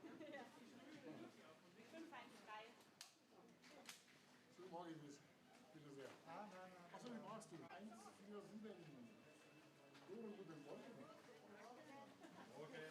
Bitte sehr. Ja. 5-1-3. So mache ich das. Bitte sehr. Achso, wie machst du? 1-4-7. So, und guten Morgen. Morgen. Okay.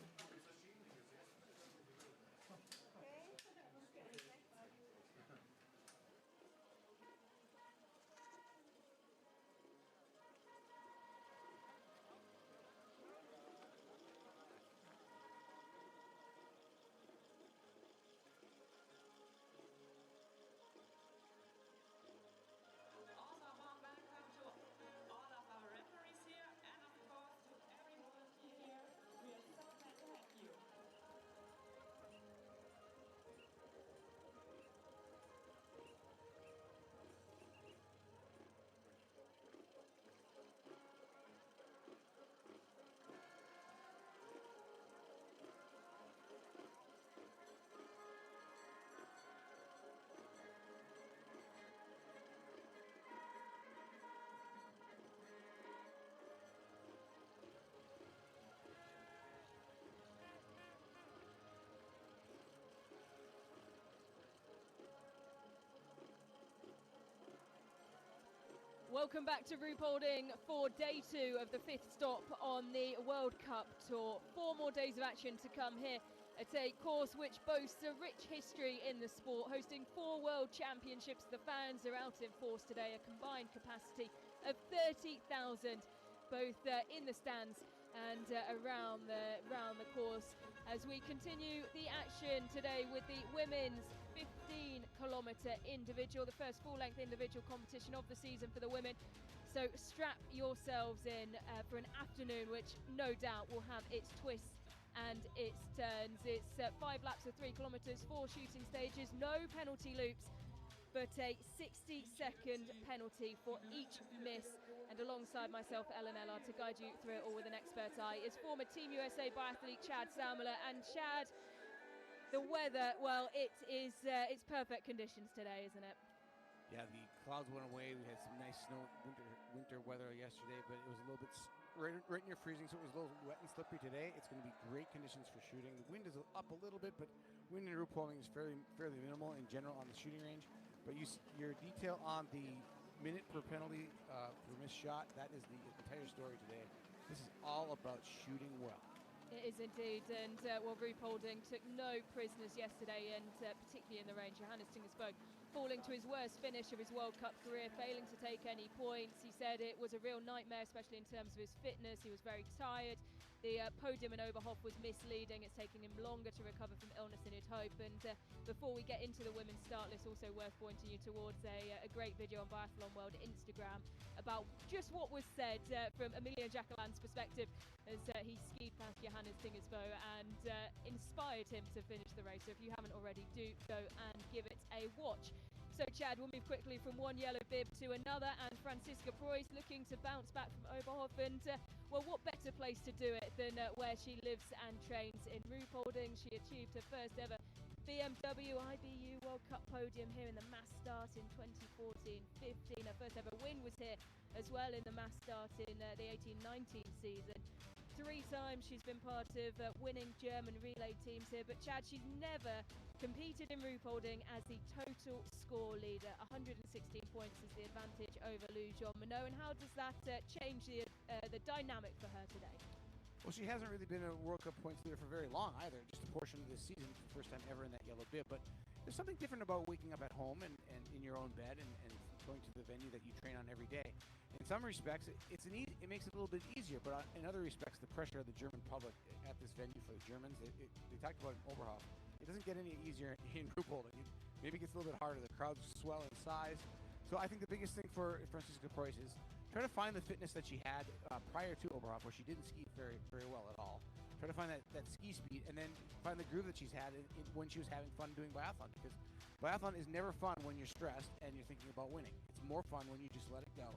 Welcome back to Ruhpolding for day 2 of the 5th stop on the World Cup Tour. 4 more days of action to come here at a course which boasts a rich history in the sport, hosting 4 World Championships. The fans are out in force today, a combined capacity of 30,000, both in the stands and around the course, as we continue the action today with the women's 15-kilometre individual, the first full-length individual competition of the season for the women. So strap yourselves in for an afternoon which no doubt will have its twists and its turns. It's 5 laps of 3 kilometres, 4 shooting stages, no penalty loops, but a 60-second penalty for each miss. And alongside myself, Ellard, to guide you through it all with an expert eye, is former Team USA biathlete Chad Salmela. And Chad, the weather, well, it's perfect conditions today, isn't it? Yeah, the clouds went away. We had some nice snow, winter weather yesterday, but it was a little bit right near freezing, so it was a little wet and slippery today. It's going to be great conditions for shooting. The wind is up a little bit, but wind in Ruhpolding is fairly minimal in general on the shooting range. But your detail on the minute per penalty for missed shot, that is the entire story today. This is all about shooting well. It is indeed, and Ruhpolding took no prisoners yesterday, and particularly in the rain. Johannes Tingesbo falling to his worst finish of his World Cup career, failing to take any points. He said it was a real nightmare, especially in terms of his fitness. He was very tired. The podium in Oberhof was misleading. It's taking him longer to recover from illness than he'd hope. And before we get into the women's start list, also worth pointing you towards a great video on Biathlon World Instagram about just what was said from Emilio Jacquelin's perspective as he skied past Johannes Tingesbo and inspired him to finish the race. So if you haven't already, do go and give it a watch. So Chad, we'll move quickly from one yellow bib to another, and Franziska Preuss looking to bounce back from Oberhof, and well, what better place to do it than where she lives and trains in Ruhpolding. She achieved her first ever BMW IBU World Cup podium here in the mass start in 2014-15. Her first ever win was here as well in the mass start in the 18-19 season. 3 times she's been part of winning German relay teams here, but Chad, she's never competed in Ruhpolding as the total score leader. 116 points is the advantage over Lou Jean Monod. And how does that change the dynamic for her today? Well, she hasn't really been a World Cup points leader for very long either, just a portion of this season, for the first time ever in that yellow bib. But there's something different about waking up at home and in your own bed and going to the venue that you train on every day. In some respects, it makes it a little bit easier, but in other respects, the pressure of the German public at this venue for the Germans, they talked about it in Oberhof. It doesn't get any easier in Ruhpolding. It maybe gets a little bit harder. The crowds swell in size. So I think the biggest thing for Franziska Preuss is try to find the fitness that she had prior to Oberhof, where she didn't ski very, very well at all. Try to find that ski speed, and then find the groove that she's had when she was having fun doing biathlon, because biathlon is never fun when you're stressed and you're thinking about winning. It's more fun when you just let it go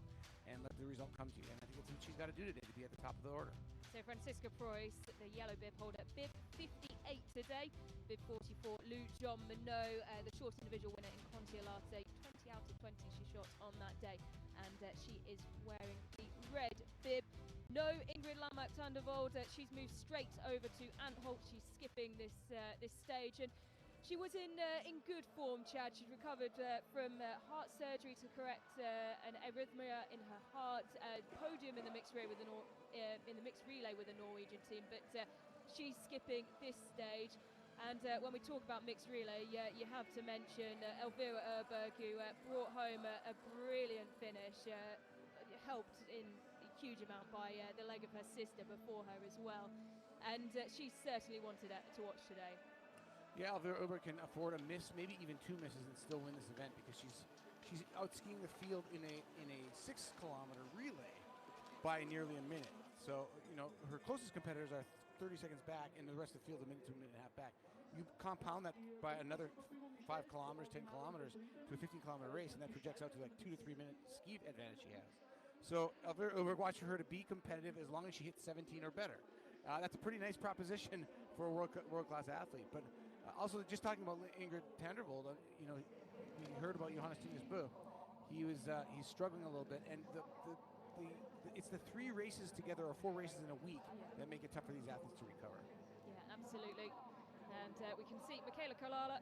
and let the result come to you. And I think that's what she's got to do today to be at the top of the order. So Franziska Preuss, the yellow bib holder, bib 58 8 today. Bib 44, Lou John Minot, the short individual winner in Contiolate. 20 out of 20 she shot on that day, and she is wearing the red bib. No Ingrid Lamarck Thundervold. She's moved straight over to Antholt. She's skipping this stage, and she was in good form, Chad. She'd recovered from heart surgery to correct an arrhythmia in her heart. Podium in the mixed relay with the Norwegian team, but she's skipping this stage. And when we talk about mixed relay, you have to mention Elvira Erberg, who brought home a brilliant finish, helped in a huge amount by the leg of her sister before her as well. And she certainly wanted to watch today. Yeah, Elvira Erberg can afford a miss, maybe even 2 misses, and still win this event because she's out skiing the field in a 6-kilometer relay by nearly a minute. So, you know, her closest competitors are 30 seconds back, and the rest of the field a minute to a minute and a half back. You compound that by another 5 kilometers, 10 kilometers to a 15-kilometer race, and that projects out to like 2 to 3 minute ski advantage she has. So Elvira Erberg, watch for her to be competitive as long as she hits 17 or better. That's a pretty nice proposition for a world-class athlete. But also, just talking about Ingrid Thundervold, you know, we heard about Johannes Tinus Bø. He's struggling a little bit, and it's the 3 races together or 4 races in a week that make it tough for these athletes to recover. Yeah, absolutely. And we can see Michaela Kalala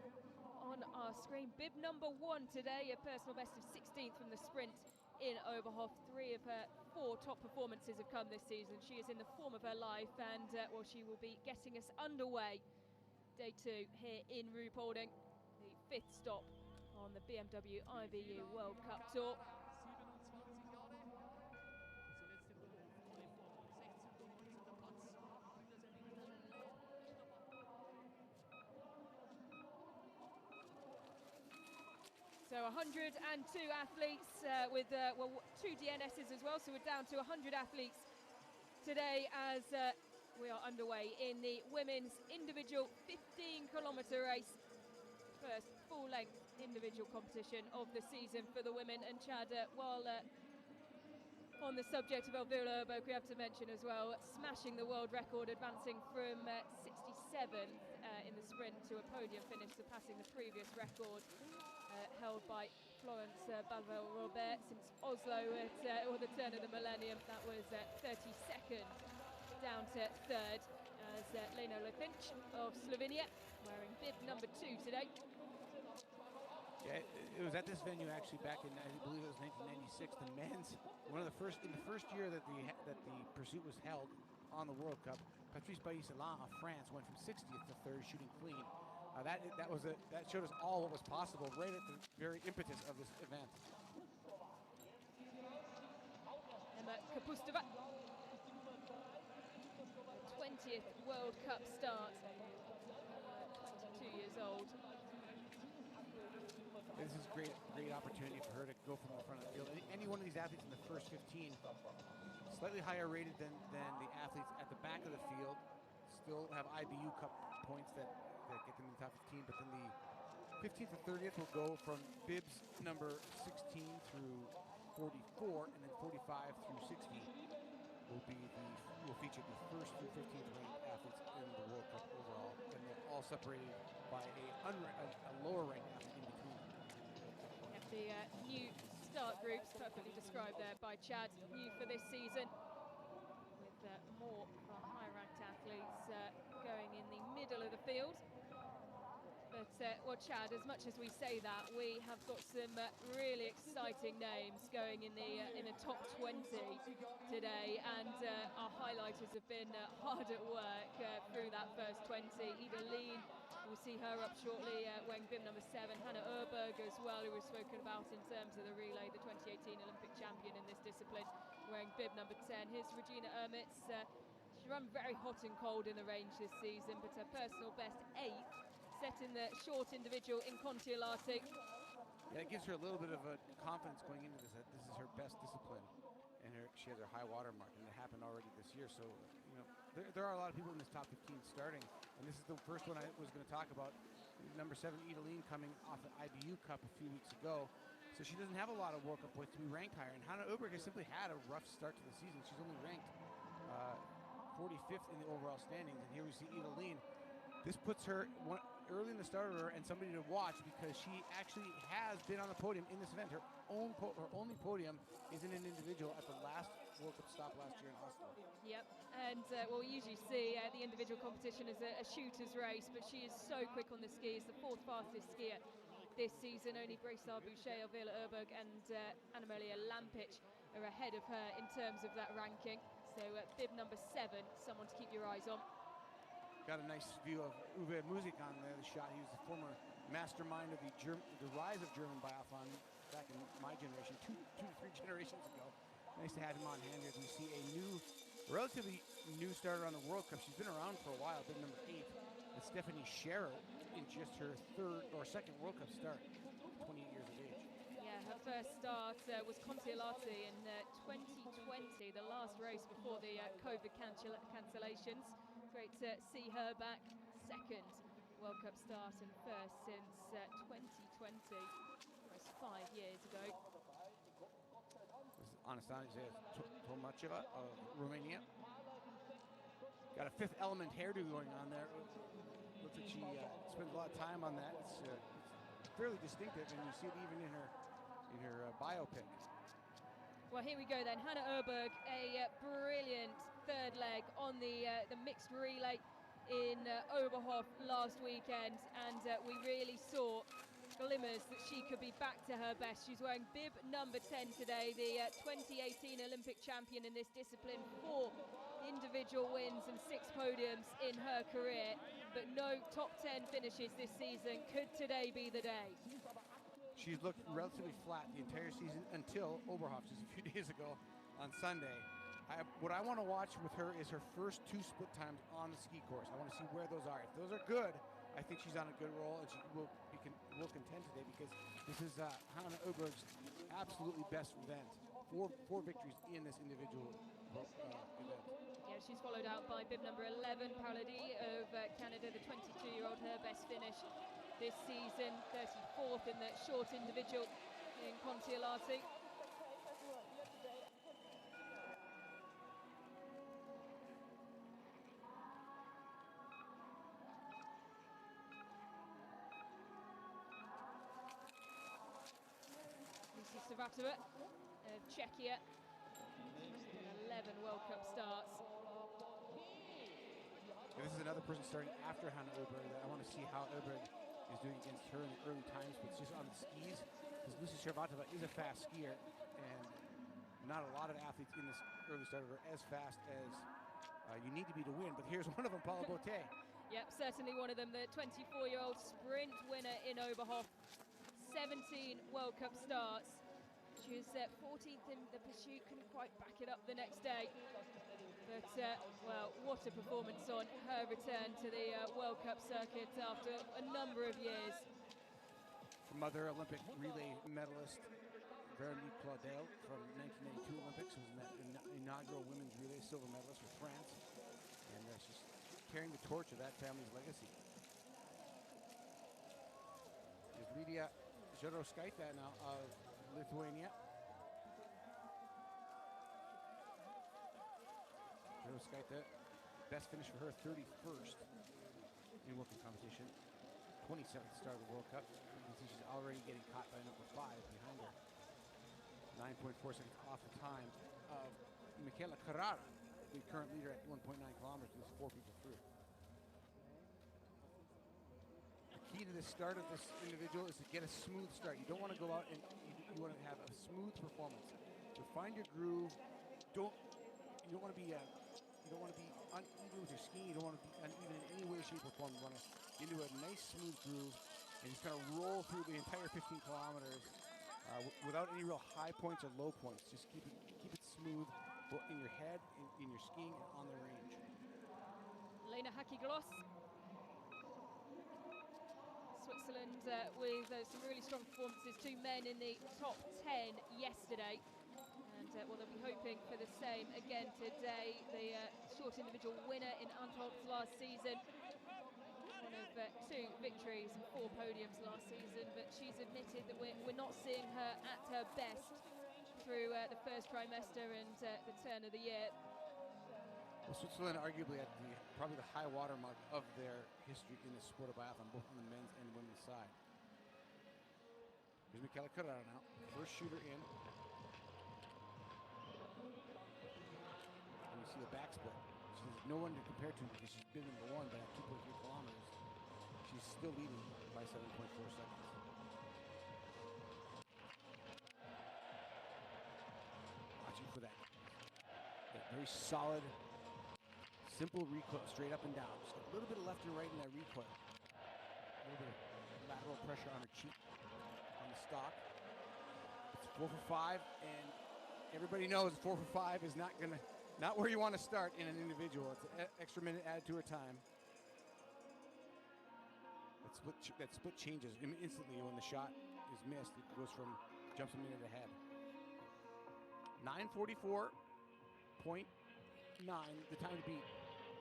on our screen. Bib number 1 today, a personal best of 16th from the sprint in Oberhof. 3 of her 4 top performances have come this season. She is in the form of her life, and well, she will be getting us underway. Day 2 here in Ruhpolding, the 5th stop on the BMW IBU World Cup Tour. So 102 athletes with 2 DNSs as well, so we're down to 100 athletes today as we are underway in the women's individual 15-kilometer race. First full-length individual competition of the season for the women. And Chad, while on the subject of Elvira Erberg, we have to mention as well, smashing the world record, advancing from 67th in the sprint to a podium finish, surpassing the previous record held by Florence Balvel-Robert since Oslo or the turn of the millennium. That was 32nd down to 3rd as Leno Lefinch of Slovenia wearing bib number 2 today. Yeah, it was at this venue actually back in, I believe it was 1996. The men's, in the first year that the pursuit was held on the World Cup, Patrice Bailly-Salin of France went from 60th to 3rd, shooting clean. That showed us all what was possible right at the very impetus of this event. Emma Kapustova, 20th World Cup start, 22 years old. This is great opportunity for her to go from the front of the field. Any one of these athletes in the first 15, slightly higher rated than the athletes at the back of the field, still have IBU Cup points that get them in the top 15, but then the 15th to 30th will go from bibs number 16 through 44, and then 45 through 60 will feature the first through 15th ranked athletes in the World Cup overall, and they're all separated by a lower ranked athlete in between. The new start groups, perfectly described there by Chad, new for this season, with more high-ranked athletes going in the middle of the field. But, well, Chad, as much as we say that, we have got some really exciting names going in the top 20 today, and our highlighters have been hard at work through that first 20. Ida Lean, we'll see her up shortly, wearing bib number 7. Hannah Erberg as well, who we've spoken about in terms of the relay, the 2018 Olympic champion in this discipline, wearing bib number 10. Here's Regina Ermitz. She ran very hot and cold in the range this season, but her personal best 8th, set in the short individual in Contiolate. Yeah, it gives her a little bit of a confidence going into this. That this is her best discipline, and she has her high water mark, and it happened already this year. So, you know, there are a lot of people in this top 15 starting, and this is the first one I was going to talk about. Number 7, Ida Lean, coming off the IBU Cup a few weeks ago, so she doesn't have a lot of World Cup points to be ranked higher. And Hannah Erberg has simply had a rough start to the season. She's only ranked 45th in the overall standings, and here we see Ida Lean this puts her early in the starter and somebody to watch because she actually has been on the podium in this event. Her only podium is in an individual at the last World Cup stop last year in Oslo. Yep, and well, we usually see the individual competition as a shooter's race, but she is so quick on the skis, the 4th fastest skier this season. Only Brisa Boucher, Vela Urberg and Anna-Maria Lampic are ahead of her in terms of that ranking. So bib number 7, someone to keep your eyes on. Got a nice view of Uwe Musik on the shot. He was the former mastermind of the rise of German biathlon back in my generation, two to three generations ago. Nice to have him on hand here. We see a relatively new starter on the World Cup. She's been around for a while, been number 8. That's Stephanie Scherer in just her 2nd World Cup start, 28 years of age. Yeah, her first start was Contiolati in 2020, the last race before the COVID cancellations. Great to see her back. 2nd World Cup start and first since 2020, almost 5 years ago. This is Anastasia Tomacheva of Romania. Got a Fifth Element hairdo going on there. Looks like she spends a lot of time on that. It's fairly distinctive, and you see it even in her biopic. Well, here we go then. Hannah Urberg, a brilliant 3rd leg on the mixed relay in Oberhof last weekend, and we really saw glimmers that she could be back to her best. She's wearing bib number 10 today, the 2018 Olympic champion in this discipline. 4 individual wins and 6 podiums in her career, but no top 10 finishes this season. Could today be the day? She's looked relatively flat the entire season until Oberhof just a few days ago on Sunday. What I want to watch with her is her first 2 split times on the ski course. I want to see where those are. If those are good, I think she's on a good roll, and she will contend today because this is Hannah Urberg's absolutely best event. Four victories in this individual event. Yeah, she's followed out by bib number 11, Paradis of Canada, the 22-year-old, her best finish this season, 34th in the short individual in Contiolati. Lucy Savatova of Czechia, 11 World Cup starts. This is another person starting after Hannah Urberg that I want to see how Urberg is doing against her in the early times, but just on the skis, because Lucy Savatova is a fast skier, and not a lot of athletes in this early starter are as fast as you need to be to win, but here's one of them, Paula Beauté. Yep, certainly one of them, the 24-year-old sprint winner in Oberhof, 17 World Cup starts. She was 14th in the pursuit, couldn't quite back it up the next day. But, well, what a performance on her return to the World Cup circuit after a number of years. Mother Olympic relay medalist Veronique Claudel from 1992 Olympics, was in that inaugural women's relay silver medalist for France. And she's carrying the torch of that family's legacy. There's Lydia Zhoroskaita now of Lithuania. Zhoroskaita, best finish for her, 31st in World Cup competition. 27th start of the World Cup. You can see she's already getting caught by number 5 behind her. 9.4 seconds off the time of Michaela Carrara, the current leader at 1.9 kilometers. There's 4 people through. The key to the start of this individual is to get a smooth start. You don't want to go out and you want to have a smooth performance. So find your groove. You don't want to be uneven with your skiing. You don't want to be uneven in any way, shape, or form. You want to get into a nice smooth groove and just kind of roll through the entire 15 kilometers without any real high points or low points. Just keep it smooth in your head, in your skiing, and on the range. Lena Haki-Gloss, Switzerland, with some really strong performances. 2 men in the top 10 yesterday. And well, they'll be hoping for the same again today. The short individual winner in Antholz last season. One of 2 victories and 4 podiums last season, but she's admitted that we're not seeing her at her best through the first trimester and the turn of the year. Well, Switzerland arguably at probably the high water mark of their history in the sport of biathlon, both on the men's and women's side. Here's Michela Carrera now. First shooter in. And you see the back split. She's no one to compare to because she's been number one, but at 2.3 kilometers, she's still leading by 7.4 seconds. Watching for that very solid, simple recoil, straight up and down. Just a little bit of left and right in that recoil. A little bit of lateral pressure on her cheek, on the stock. It's 4 for 5, and everybody knows 4 for 5 is not where you want to start in an individual. It's an extra minute added to her time. That split changes instantly when the shot is missed. It goes from jumps a minute ahead. 9:44.9, the time to beat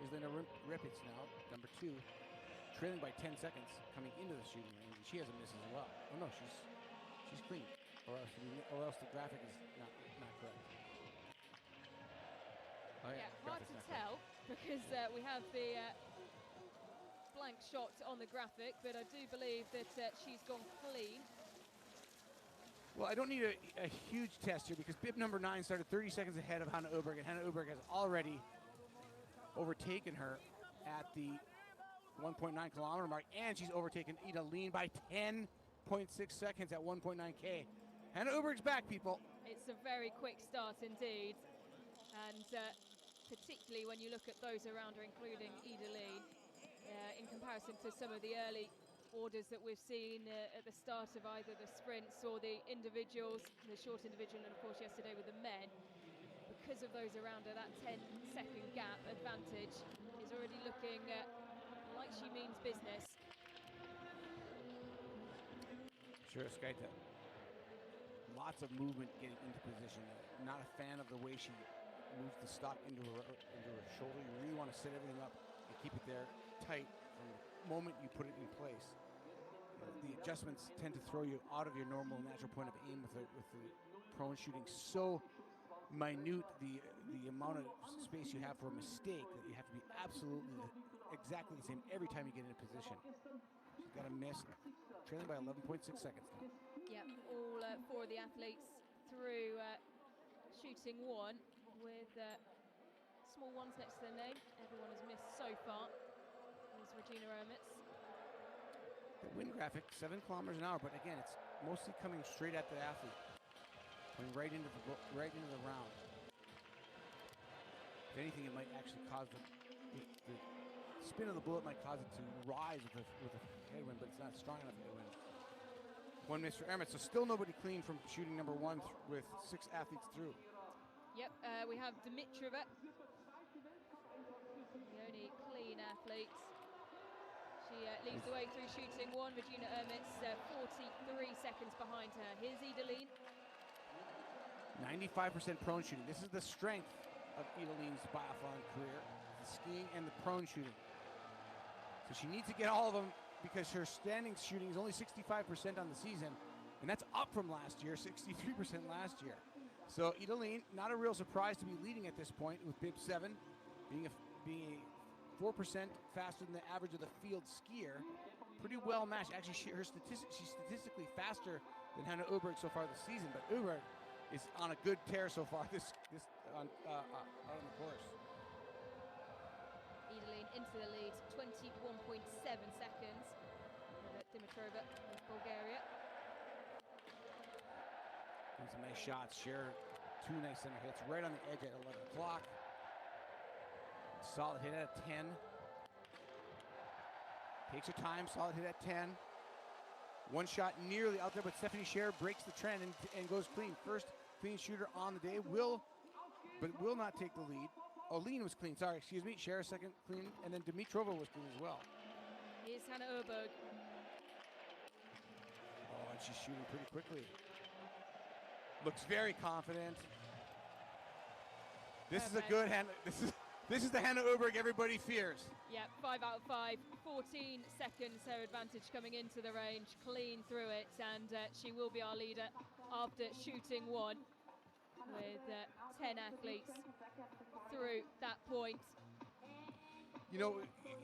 is Lena Ripitz now, number 2, trailing by 10 seconds coming into the shooting range, and she has a miss as well. Oh no, she's clean, or else the graphic is not correct. Oh yeah, hard to tell because we have the blank shot on the graphic, but I do believe that she's gone clean. Well, I don't need a huge test here because bib number 9 started 30 seconds ahead of Hanna Oberg, and Hanna Oberg has already overtaken her at the 1.9 kilometer mark, and she's overtaken Ida Lean by 10.6 seconds at 1.9K. Hanna Oberg's back, people. It's a very quick start indeed, and particularly when you look at those around her, including Ida Lean, in comparison to some of the early orders that we've seen at the start of either the sprints or the individuals, the short individual, and of course yesterday with the men. Because of those around her, that 10-second gap advantage is already looking like she means business. Sure, Skaita. Lots of movement getting into position. Not a fan of the way she moves the stock into her shoulder. You really want to set everything up and keep it there tight from the moment you put it in place. The adjustments tend to throw you out of your normal natural point of aim with the prone shooting so minute, the amount of space you have for a mistake, that you have to be absolutely exactly the same every time you get in a position. She's got a miss, trailing by 11.6 seconds now. Yep, all 4 of the athletes through shooting 1 with small ones next to their name. Everyone has missed so far. There's Regina Ermitz. The wind graphic, 7 kilometers an hour, but again, it's mostly coming straight at the athlete, coming right into the round. If anything, it might actually cause the spin of the bullet might cause it to rise with a headwind, but it's not strong enough headwind. 1 miss for Ermitz, so still nobody clean from shooting number 1 with 6 athletes through. Yep, we have Dimitrova, the only clean athlete. She leads the way through shooting 1. Regina Ermitz 43 seconds behind her. Here's Ida Lean. 95% prone shooting. This is the strength of Ida Lean's biathlon career, the skiing and the prone shooting. So she needs to get all of them because her standing shooting is only 65% on the season, and that's up from last year, 63% last year. So Ida Lean, not a real surprise to be leading at this point with bib 7, being a 4% faster than the average of the field skier. Pretty well matched. Actually, she's statistically faster than Hanna Oberg so far this season, but Oberg is on a good tear so far on the course. Ida Lean into the lead, 21.7 seconds. Dimitrova of Bulgaria. And some nice shots. Share 2 nice center hits right on the edge at 11 o'clock. Solid hit at 10. Takes her time, solid hit at 10. 1 shot nearly out there, but Stephanie Scher breaks the trend and goes clean. First clean shooter on the day, will not take the lead. Oh, Lean was clean, sorry, excuse me. Scher second clean, and then Dimitrova was clean as well. Here's Hanna Oberg. Oh, and she's shooting pretty quickly. Looks very confident. This is a good Hanna. This is the Hanna Oberg everybody fears. Yep, 5 out of 5, 14 seconds her advantage coming into the range, clean through it, and she will be our leader after shooting 1 with 10 athletes through that point. You know,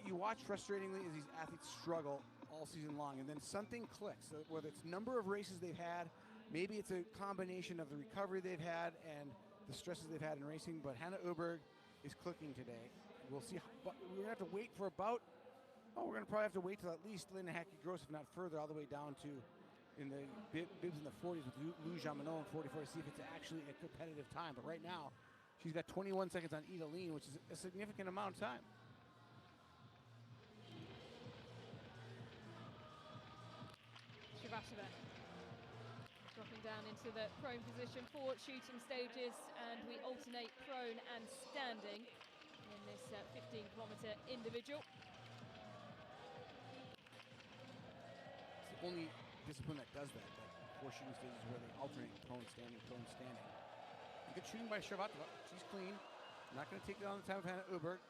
you watch frustratingly as these athletes struggle all season long, and then something clicks. Whether it's number of races they've had, maybe it's a combination of the recovery they've had and the stresses they've had in racing, but Hannah Öberg is clicking today. We'll see. But we're going to have to wait for about, we're going to probably have to wait till at least Lena Hackey-Gross, if not further, all the way down to in the bibs in the 40s with Lou Jamineau in 44 to see if it's actually a competitive time. But right now, she's got 21 seconds on Ida Lean, which is a significant amount of time. Shrivashova dropping down into the prone position for shooting stages, and we alternate prone and standing in this 15-kilometer individual. It's the only discipline that does that, four shooting stages where they alternate prone, standing, prone, standing. And good shooting by Shrivashova. She's clean. Not going to take it on the time of Hannah Öberg,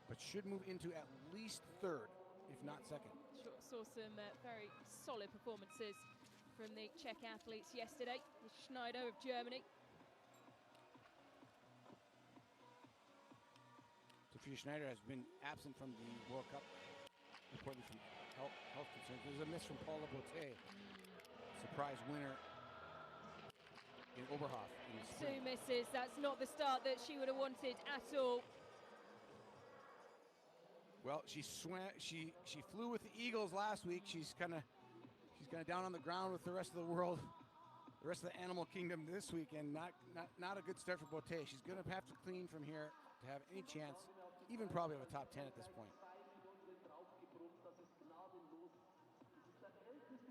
but should move into at least third, if not second. Saw some very solid performances from the Czech athletes yesterday. Schneider of Germany. Sophia Schneider has been absent from the World Cup, reportedly from health concerns. There's a miss from Paula Botte, surprise winner in Oberhof. Two misses. That's not the start that she would have wanted at all. Well, she flew with the Eagles last week. She's kind of down on the ground with the rest of the world, the rest of the animal kingdom this week, and not a good start for Botte. She's going to have to clean from here to have any chance, even probably of a top 10 at this point.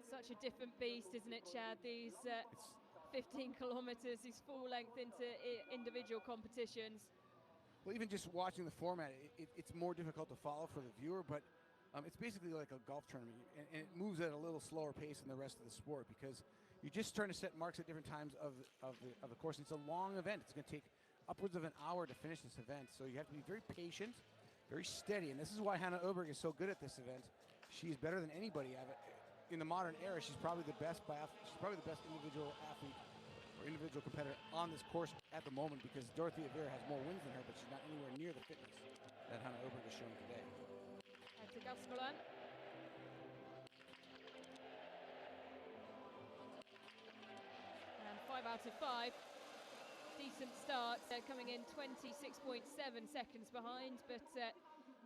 Such a different beast, isn't it, Chad? These 15 kilometers, these full length into individual competitions. Well, even just watching the format, it's more difficult to follow for the viewer, but it's basically like a golf tournament, and it moves at a little slower pace than the rest of the sport because you're just trying to set marks at different times of the course. It's a long event. It's going to take upwards of an hour to finish this event, so you have to be very patient, very steady, and this is why Hannah Öberg is so good at this event. She's better than anybody in the modern era. She's probably the best individual athlete or individual competitor on this course at the moment because Dorothea Viera has more wins than her, but she's not anywhere near the fitness that Hannah Öberg is showing today. Head to Gascolan. And 5 out of 5. Decent start, coming in 26.7 seconds behind, but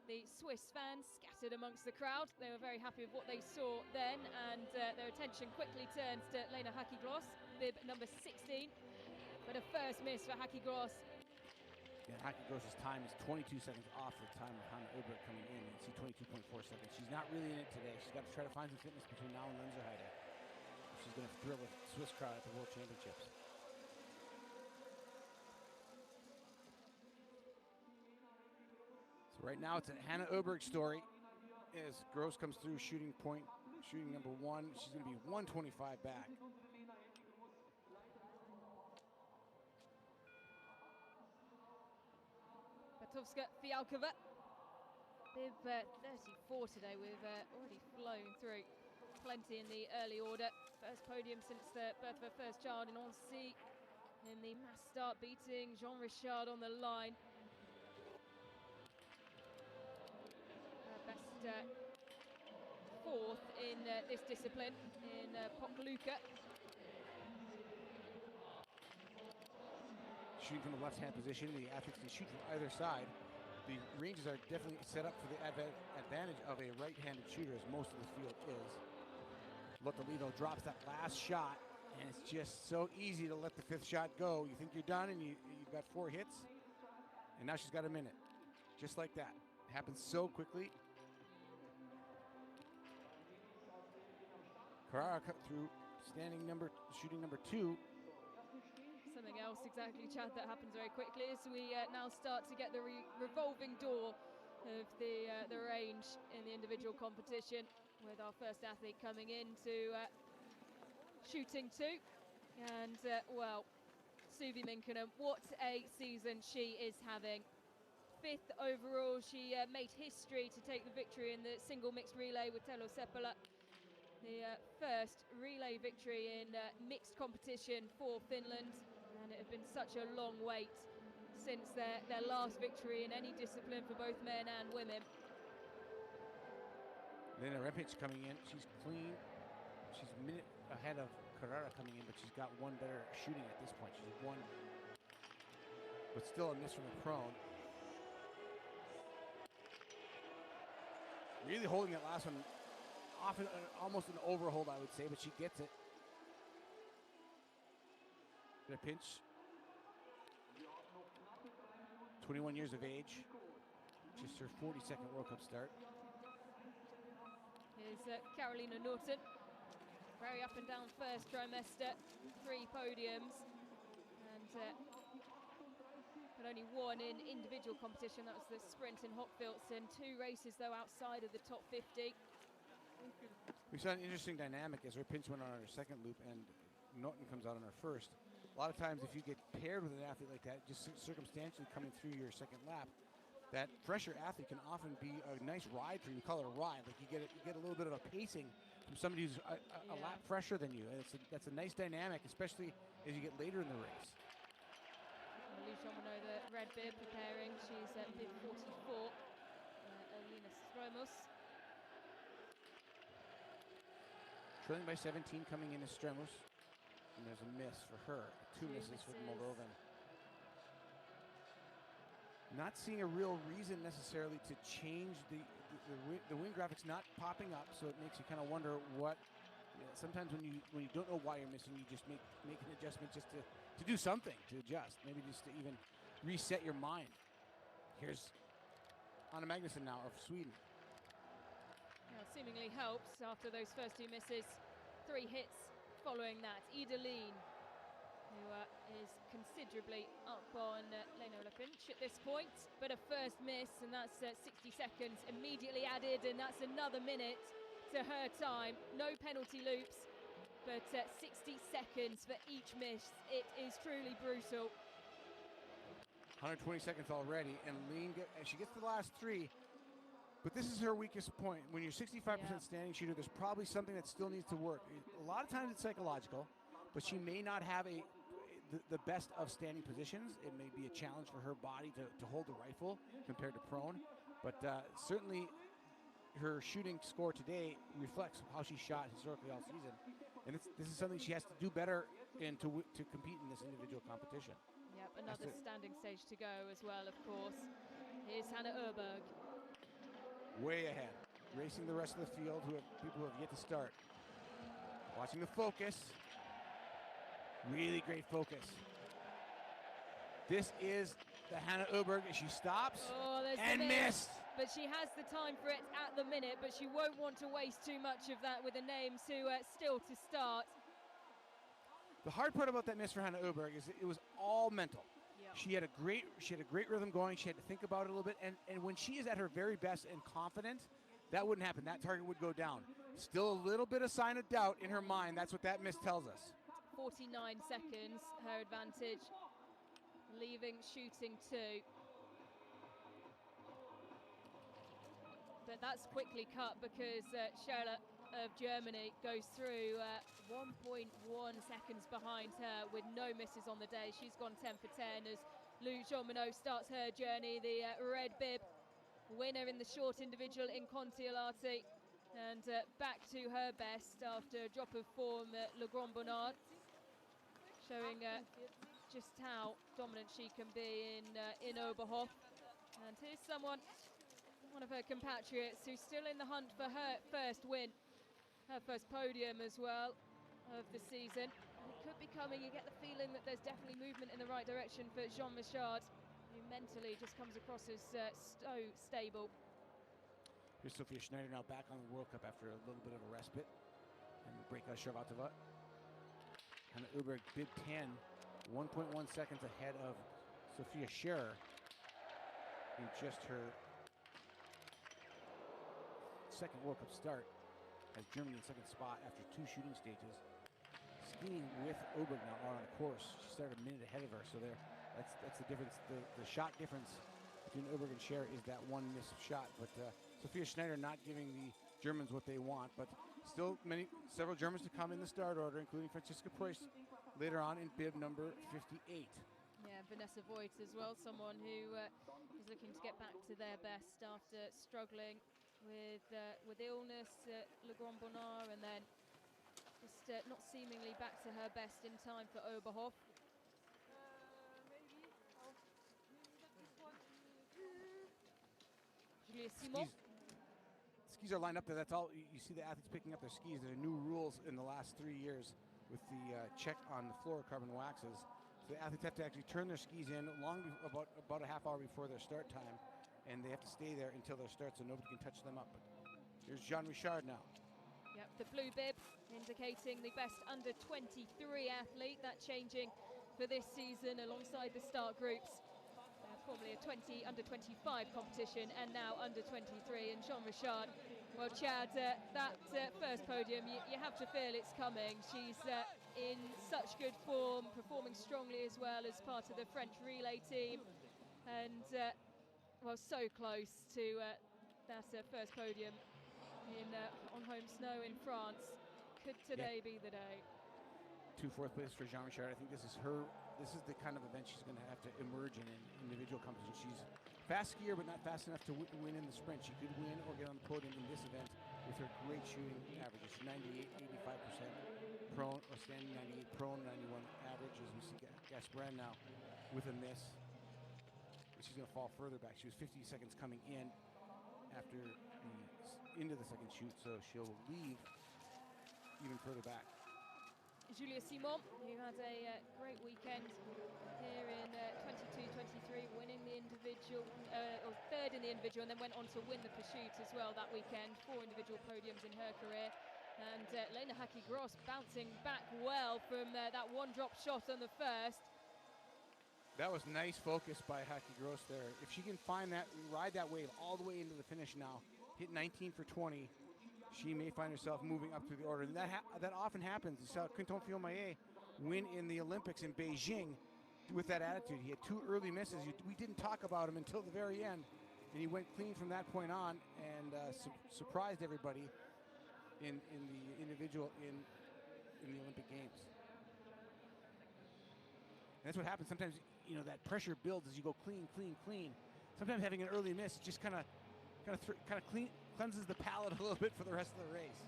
the Swiss fans scattered amongst the crowd. They were very happy with what they saw then, and their attention quickly turns to Lena Hackey-Gross, bib number 16. But a first miss for Hackey-Gross. Yeah, Hackey-Gross's time is 22 seconds off the time of Hannah Öberg coming in. You see 22.4 seconds. She's not really in it today. She's got to try to find some fitness between now and Lenzerheide. She's going to thrill the Swiss crowd at the World Championships. So right now it's a Hannah Öberg story as Gross comes through shooting number 1. She's going to be 125 back. Fialkova, bib 34 today. We've already flown through plenty in the early order. First podium since the birth of her first child in Annecy in the mass start, beating Jean Richard on the line. Best fourth in this discipline in Pokluka. Shooting from the left-hand position, the athletes can shoot from either side. The ranges are definitely set up for the advantage of a right-handed shooter, as most of the field is. Lotolino drops that last shot, and it's just so easy to let the fifth shot go. You think you're done, and you've got 4 hits, and now she's got a minute. Just like that. It happens so quickly. Carrara cut through, shooting number 2. Something else exactly, Chad, that happens very quickly as we now start to get the revolving door of the range in the individual competition, with our first athlete coming into shooting 2. And, well, Suvi Minkkinen, what a season she is having. 5th overall, she made history to take the victory in the single mixed relay with Telo Seppälä. The first relay victory in mixed competition for Finland, and it had been such a long wait since their last victory in any discipline for both men and women. Lena Repic coming in. She's clean. She's a minute ahead of Carrera coming in, but she's got one better shooting at this point. She's one, but still a miss from the prone. Really holding that last one off, almost an overhold, I would say, but she gets it. Get a pinch. 21 years of age. Just her 42nd World Cup start. Here's Carolina Norton. Very up and down first trimester. 3 podiums. And but only one in individual competition. That was the sprint in Hochfilzen. 2 races, though, outside of the top 50. We saw an interesting dynamic as her pinch went on her second loop and Norton comes out on her first. A lot of times if you get paired with an athlete like that, just circumstantially coming through your second lap, that fresher athlete can often be a nice ride for you. We call it a ride. Like you get a little bit of a pacing from somebody who's a lap fresher than you. And that's a nice dynamic, especially as you get later in the race. Lucia Monod, the red bib, preparing. She's at bib 44. Alina Stromos. Trailing by 17 coming in is Stremos. And there's a miss for her. 2 misses for the Moldovan. Not seeing a real reason necessarily to change the wing graphics not popping up, so it makes you kind of wonder what. Sometimes when you don't know why you're missing, you just make an adjustment just to do something, to adjust, maybe just to even reset your mind. Here's Anna Magnusson now of Sweden. Yeah, seemingly helps after those first 2 misses. 3 hits following that. Ida Lean, who is considerably up on Lena Lepinch at this point, but a first miss, and that's 60 seconds immediately added, and that's another minute to her time. No penalty loops, but 60 seconds for each miss. It is truly brutal. 120 seconds already, and Lean, she gets to the last 3, but this is her weakest point. When you're 65% standing shooter, there's probably something that still needs to work. A lot of times it's psychological, but she may not have the best of standing positions. It may be a challenge for her body to hold the rifle compared to prone, but certainly her shooting score today reflects how she shot historically all season, and this is something she has to do better in to compete in this individual competition. Yep, another standing stage to go as well, of course. Here's Hannah Öberg. Way ahead, racing the rest of the field, people who have yet to start. Watching the focus. Really great focus. This is the Hannah Öberg, and she stops and missed. But she has the time for it at the minute, but she won't want to waste too much of that with the names who still to start. The hard part about that miss for Hannah Öberg is it was all mental. Yep. She had a great rhythm going. She had to think about it a little bit, and when she is at her very best and confident, that wouldn't happen. That target would go down. Still a little bit of sign of doubt in her mind. That's what that miss tells us. 49 seconds, her advantage, leaving shooting 2. But that's quickly cut because Charlotte of Germany goes through 1.1 seconds behind her with no misses on the day. She's gone 10 for 10 as Lou Jean-Monod starts her journey. The red bib winner in the short individual in Contiolati, and back to her best after a drop of form at Le Grand Bonnard, showing just how dominant she can be in Oberhof. And here's one of her compatriots who's still in the hunt for her first win, her first podium as well of the season. And it could be coming. You get the feeling that there's definitely movement in the right direction for Jean Michard, who mentally just comes across as so stable. Here's Sophia Schneider now back on the World Cup after a little bit of a respite. And breakout Sharvatova. And Öberg bid 10, 1.1 seconds ahead of Sophia Scherer in just her second World Cup start, as Germany in second spot after 2 shooting stages. Skiing with Öberg now on a course. She started a minute ahead of her, so that's the difference. The shot difference between Öberg and Scherer is that one missed shot, but Sophia Schneider not giving the Germans what they want, but still several Germans to come in the start order, including Franziska Preuss later on in bib number 58. Yeah, and Vanessa Voigt as well, someone who is looking to get back to their best after struggling with illness at Le Grand Bonnard, and then just not seemingly back to her best in time for Oberhof. Julia Simon. Skis are lined up there. That's all. You see the athletes picking up their skis. There are new rules in the last 3 years with the check on the fluorocarbon waxes. So the athletes have to actually turn their skis in about a half hour before their start time, and they have to stay there until their start so nobody can touch them up. But here's Jean Richard now. Yep, the blue bib indicating the best under 23 athlete. That changing for this season alongside the start groups. Formerly a under 25 competition and now under 23. And Jean Richard, well, Chad, that first podium, you have to feel it's coming. She's in such good form, performing strongly as well as part of the French relay team, and well, so close to that first podium on home snow in France. Could today be the day? 2 fourth place for Jean Richard. I think this is the kind of event she's going to have to emerge in individual competition. She's fast skier, but not fast enough to win in the sprint. She could win or get on the podium in this event with her great shooting averages. 98, 85% prone, or standing 98 prone, 91 average, as we see Gasperin now with a miss. She's going to fall further back. She was 50 seconds coming in after into the second shoot, so she'll leave even further back. Julia Simon, who had a great weekend here in 22-23, winning the individual, or third in the individual, and then went on to win the pursuit as well that weekend. 4 individual podiums in her career. And Lena Haki-Gross bouncing back well from that one-drop shot on the first. That was nice focus by Haki-Gross there. If she can find that, ride that wave all the way into the finish now, hit 19 for 20, she may find herself moving up through the order. And that often happens. You saw Quinton Fillon-Maillet win in the Olympics in Beijing with that attitude. He had 2 early misses. We didn't talk about him until the very end, and he went clean from that point on and surprised everybody in the individual in the Olympic Games. And that's what happens sometimes. You know, that pressure builds as you go clean, clean, clean. Sometimes having an early miss just kind of cleanses the palate a little bit for the rest of the race.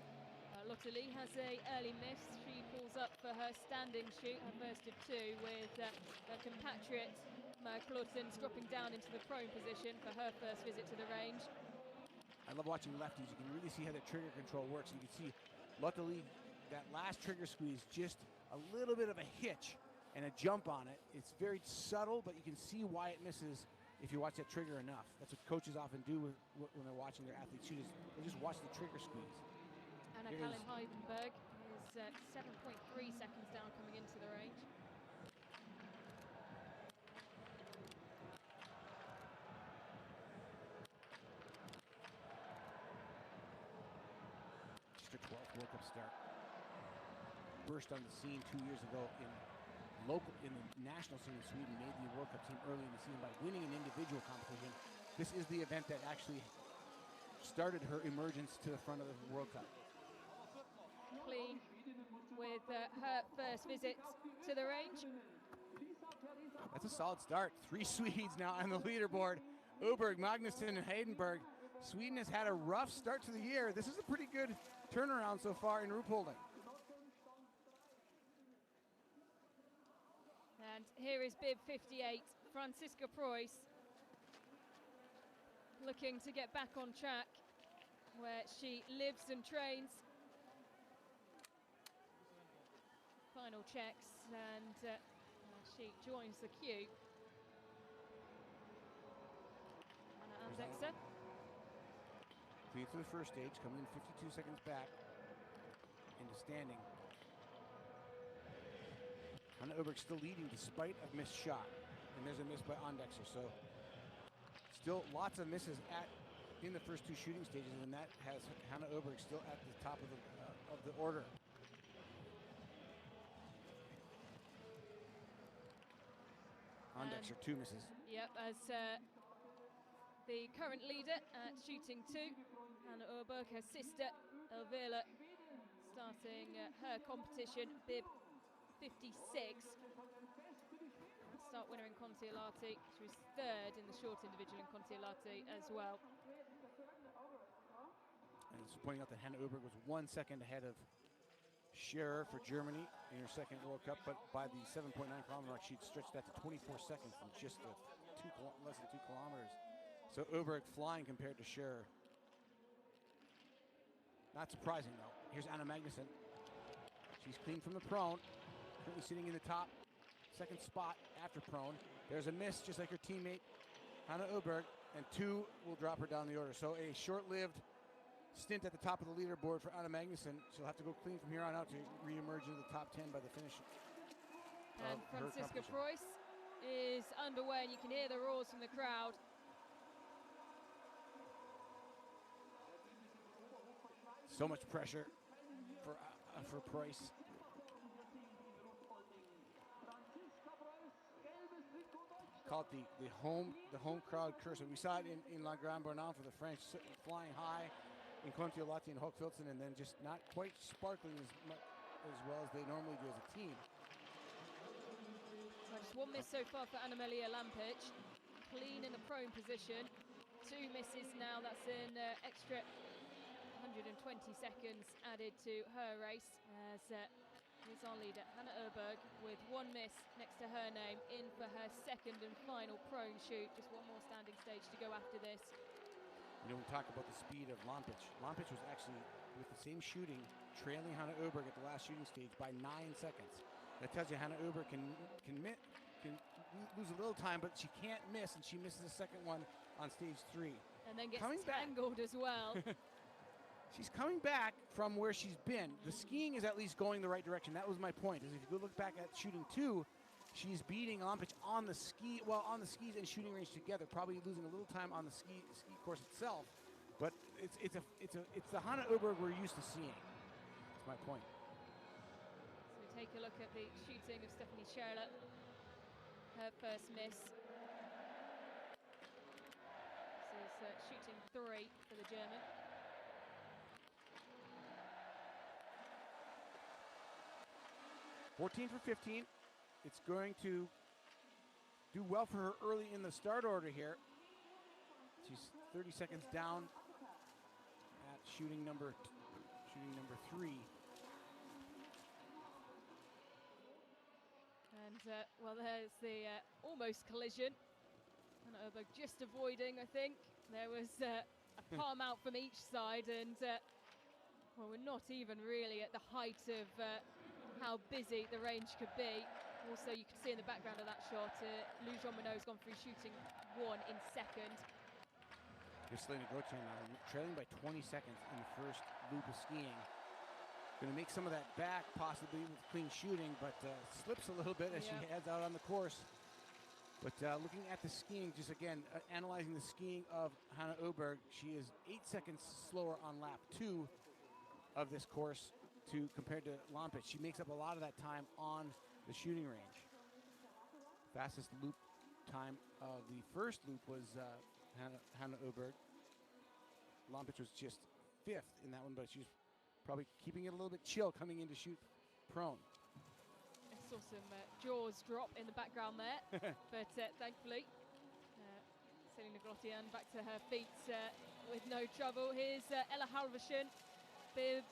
Lotte Lee has a early miss. She pulls up for her standing shoot, her first of 2, with her compatriot Klutens dropping down into the prone position for her first visit to the range. I love watching lefties. You can really see how the trigger control works. You can see Lotte Lee, that last trigger squeeze, just a little bit of a hitch and a jump on it. It's very subtle, but you can see why it misses if you watch that trigger enough. That's what coaches often do when they're watching their athletes shoot, is they just watch the trigger squeeze. Anna Kalin Heidenberg is 7.3 seconds down coming into the range. Just her 12th World Cup start. Burst on the scene 2 years ago in the national scene in Sweden, made the World Cup team early in the season by winning an individual competition. This is the event that actually started her emergence to the front of the World Cup. Clean with her first visit to the range. That's a solid start. 3 Swedes now on the leaderboard. Öberg, Magnusson, and Heidenberg. Sweden has had a rough start to the year. This is a pretty good turnaround so far in Ruhpolding. And here is bib 58, Franziska Preuss, looking to get back on track where she lives and trains. Final checks, and she joins the queue. Anna Andexer. Clean through the first stage, coming in 52 seconds back into standing. Hanna Öberg still leading despite a missed shot. And there's a miss by Andexer. So still lots of misses in the first 2 shooting stages, and that has Hanna Öberg still at the top of the order. Andexer, 2 misses. Yep, as the current leader at shooting 2, Hanna Öberg, her sister Elvira, starting her competition, bib 56. start winner in Kontiolahti. She was third in the short individual in Kontiolahti as well. And just pointing out that Hannah Oberg was 1 second ahead of Scherer for Germany in her second World Cup, but by the 7.9 kilometer mark, she'd stretched that to 24 seconds from just less than 2 kilometers. So Oberg flying compared to Scherer. Not surprising though. Here's Anna Magnussen. She's clean from the prone, currently sitting in the top second spot after prone. There's a miss, just like her teammate Hannah Oberg, and 2 will drop her down the order. So a short-lived stint at the top of the leaderboard for Anna Magnussen. She'll have to go clean from here on out to re-emerge into the top 10 by the finish. And Franziska Preuss is underway, and you can hear the roars from the crowd. So much pressure for Preuss. Call it the home crowd curse. And we saw it in La Grande Bornand for the French, flying high in Kontiolahti and Hochfilzen, and then just not quite sparkling as well as they normally do as a team. Just 1 miss so far for Anna-Maria Lampic. Clean in the prone position. 2 misses now. That's an extra 120 seconds added to her race. As here's our leader, Hannah Oberg, with 1 miss next to her name, in for her second and final prone shoot. Just 1 more standing stage to go after this. You know, we talk about the speed of Lampic. Lampic was actually, with the same shooting, trailing Hannah Oberg at the last shooting stage by 9 seconds. That tells you Hannah Oberg can lose a little time, but she can't miss, and she misses the second one on stage 3. And then gets tangled as well. She's coming back from where she's been. The skiing is at least going the right direction. That was my point. Is if you go look back at shooting 2, she's beating Lampic on the skis and shooting range together. Probably losing a little time on the ski course itself, but it's the Hannah Oberg we're used to seeing. That's my point. So we take a look at the shooting of Stephanie Scherler. Her first miss. This is shooting 3 for the German. $14 for 15. It's going to do well for her early in the start order here. She's 30 seconds down at shooting number 3. And well, there's the almost collision. Hannah Oberg just avoiding, I think. There was a palm out from each side, and well, we're not even really at the height of how busy the range could be. Also, you can see in the background of that shot, Lou Jean Monod's gone through shooting 1 in second. Here's Selena Gauthier now, trailing by 20 seconds in the first loop of skiing. Going to make some of that back, possibly with clean shooting, but slips a little bit as she heads out on the course. But looking at the skiing, just again, analyzing the skiing of Hannah Oberg, she is 8 seconds slower on lap 2 of this course compared to Lampic. She makes up a lot of that time on the shooting range. Fastest loop time of the first loop was Hannah Oberg. Lampic was just 5th in that one, but she's probably keeping it a little bit chill coming into shoot prone. I saw some jaws drop in the background there, but thankfully Selena Gauthier back to her feet with no trouble. Here's Ella Halvorsen, bib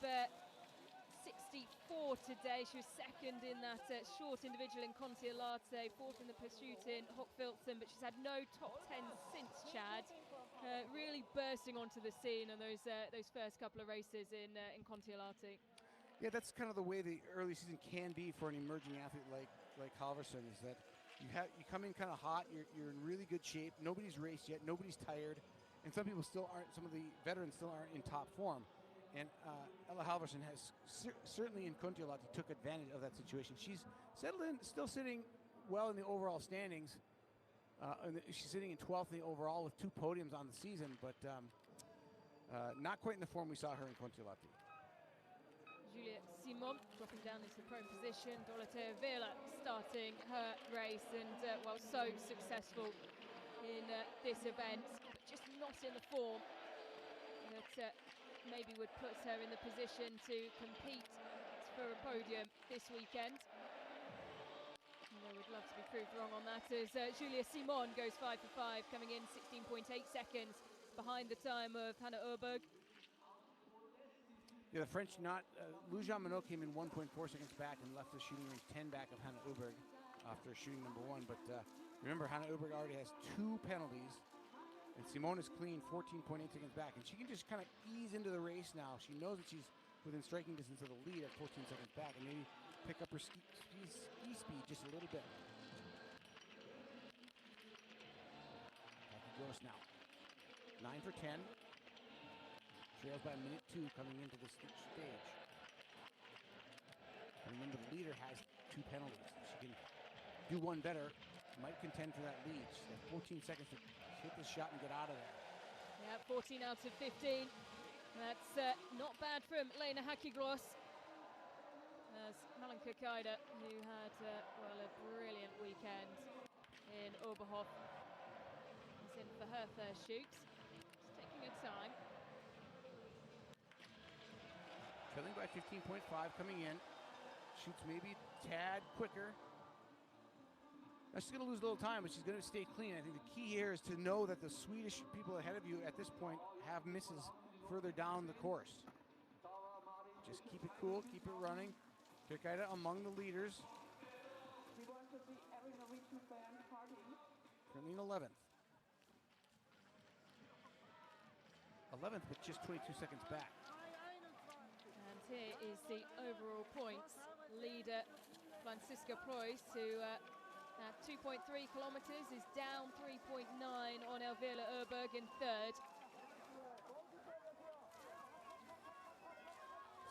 64 today. She was second in that short individual in Kontiolahti, 4th in the pursuit in Hochfilzen, but she's had no top 10 since, Chad. Really bursting onto the scene on those first couple of races in Kontiolahti. Yeah, that's kind of the way the early season can be for an emerging athlete like Halvorsen, is that you come in kind of hot, you're in really good shape, nobody's raced yet, nobody's tired, and some of the veterans still aren't in top form. And Ella Halvorsen has certainly in Kontiolahti took advantage of that situation. She's settled in, still sitting well in the overall standings. She's sitting in 12th in the overall with 2 podiums on the season, but not quite in the form we saw her in Kontiolahti. Juliette Simon dropping down into the prone position. Dorothea Viela starting her race, and well, so successful in this event, but just not in the form that maybe would put her in the position to compete for a podium this weekend. And there would I'd love to be proved wrong on that, as Julia Simon goes 5 for 5, coming in 16.8 seconds behind the time of Hannah Urberg. Yeah, the French Lou Jean Monod came in 1.4 seconds back and left the shooting range 10 back of Hannah Urberg after shooting number 1. But remember, Hannah Urberg already has 2 penalties, and Simone is clean 14.8 seconds back. And she can just kind of ease into the race now. She knows that she's within striking distance of the lead at 14 seconds back, and maybe pick up her ski speed just a little bit. Gross now. 9 for 10. Trails by a minute 2 coming into this stage. And remember, the leader has 2 penalties. She can do one better, might contend for that lead. She has 14 seconds to hit the shot and get out of there. Yeah, 14 out of 15. That's not bad from Lena Hakiglos. As Malenka Kaida, who had well, a brilliant weekend in Oberhof, is in for her first shoot. Just taking her time. Trailing by 15.5 coming in. Shoots maybe a tad quicker. Now she's going to lose a little time, but she's going to stay clean. I think the key here is to know that the Swedish people ahead of you at this point have misses further down the course. Just keep it cool, keep it running. Kirkaida among the leaders. Currently in 11th. 11th, but just 22 seconds back. And here is the overall points. Leader Franziska Preuss, who at 2.3 kilometers is down 3.9 on Elvira Urberg in 3rd.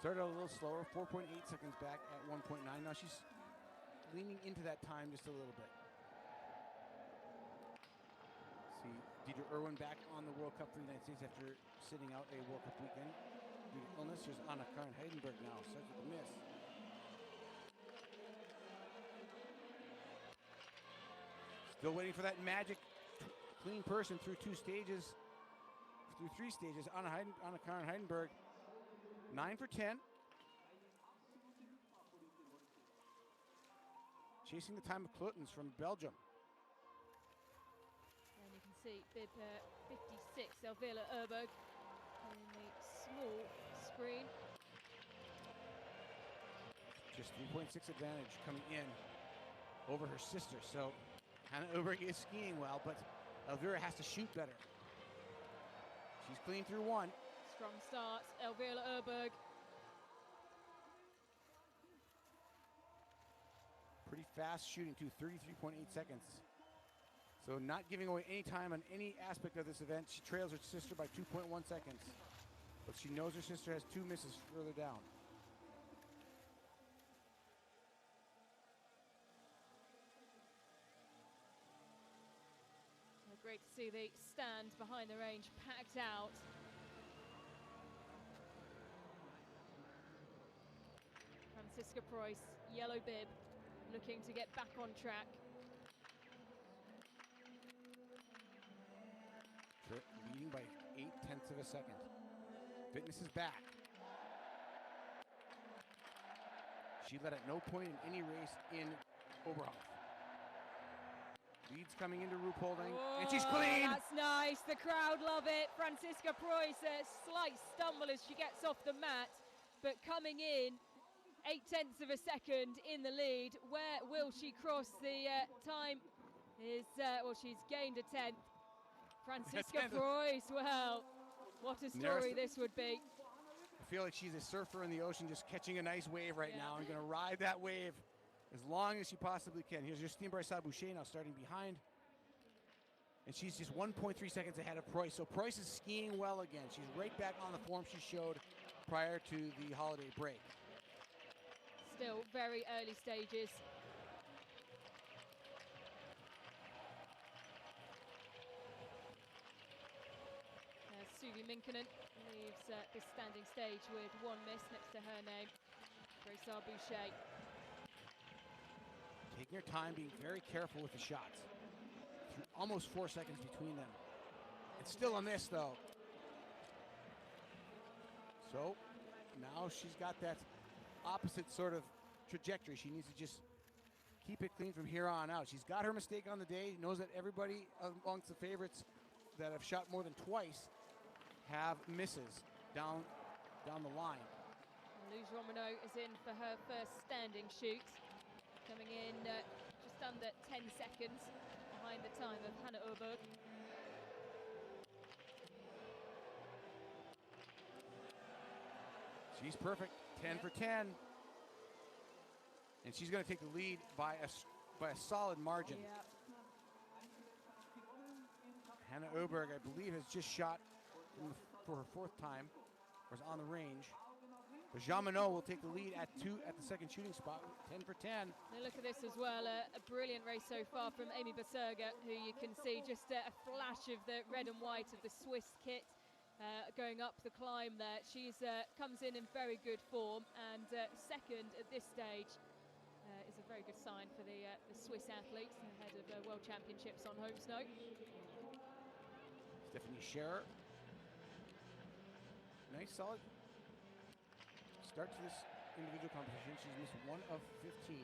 Started out a little slower, 4.8 seconds back at 1.9. Now she's leaning into that time just a little bit. See Deidre Irwin back on the World Cup for the United States after sitting out a World Cup weekend due to illness. Here's Anna Karin Heidenberg now, starts with a miss. Still waiting for that magic clean person through 3 stages. Anna Karin Heidenberg, 9 for 10. Chasing the time of Klutens from Belgium. And you can see bib 56, Elvira Urberg, in the small screen. Just 3.6 advantage coming in over her sister. So Hannah Urberg is skiing well, but Elvira has to shoot better. She's clean through 1. Strong start, Elvira Urberg. Pretty fast shooting too, 33.8 seconds. So not giving away any time on any aspect of this event. She trails her sister by 2.1 seconds. But she knows her sister has 2 misses further down. Great to see the stand behind the range packed out. Franziska Preuss, yellow bib, looking to get back on track. Leading by 0.8 of a second. Fitness is back. She led at no point in any race in Oberhof. Leads coming into Ruhpolding, and she's clean! That's nice, the crowd love it. Franziska Preuss, a slight stumble as she gets off the mat, but coming in 0.8 of a second in the lead. Where will she cross the time? Well, she's gained a 10th. Franziska Preuss, well, what a story this would be. I feel like she's a surfer in the ocean just catching a nice wave right now and going to ride that wave as long as she possibly can. Here's Justine Brassard-Boucher now starting behind. And she's just 1.3 seconds ahead of Preuss. So Preuss is skiing well again. She's right back on the form she showed prior to the holiday break. Still very early stages. Suvi Minkkinen leaves this standing stage with 1 miss next to her name. Brassard-Boucher. Taking her time, being very careful with the shots. Almost 4 seconds between them. It's still a miss, though. So now she's got that opposite sort of trajectory. She needs to just keep it clean from here on out. She's got her mistake on the day, knows that everybody amongst the favorites that have shot more than twice have misses down the line. Luz Romano is in for her first standing shoot, coming in just under 10 seconds behind the time of Hannah Oberg. She's perfect, 10 for 10. And she's going to take the lead by a solid margin. Yeah. Hannah Oberg, I believe, has just shot for her fourth time, was on the range. But Jean Monod will take the lead at the second shooting spot, 10 for 10. Now look at this as well, a brilliant race so far from Amy Baserga, who you can see just a flash of the red and white of the Swiss kit going up the climb there. She's comes in very good form, and second at this stage is a very good sign for the Swiss athletes ahead of the World Championships on home snow. Stephanie Scherer. Nice, solid start to this individual competition. She's missed 1 of 15.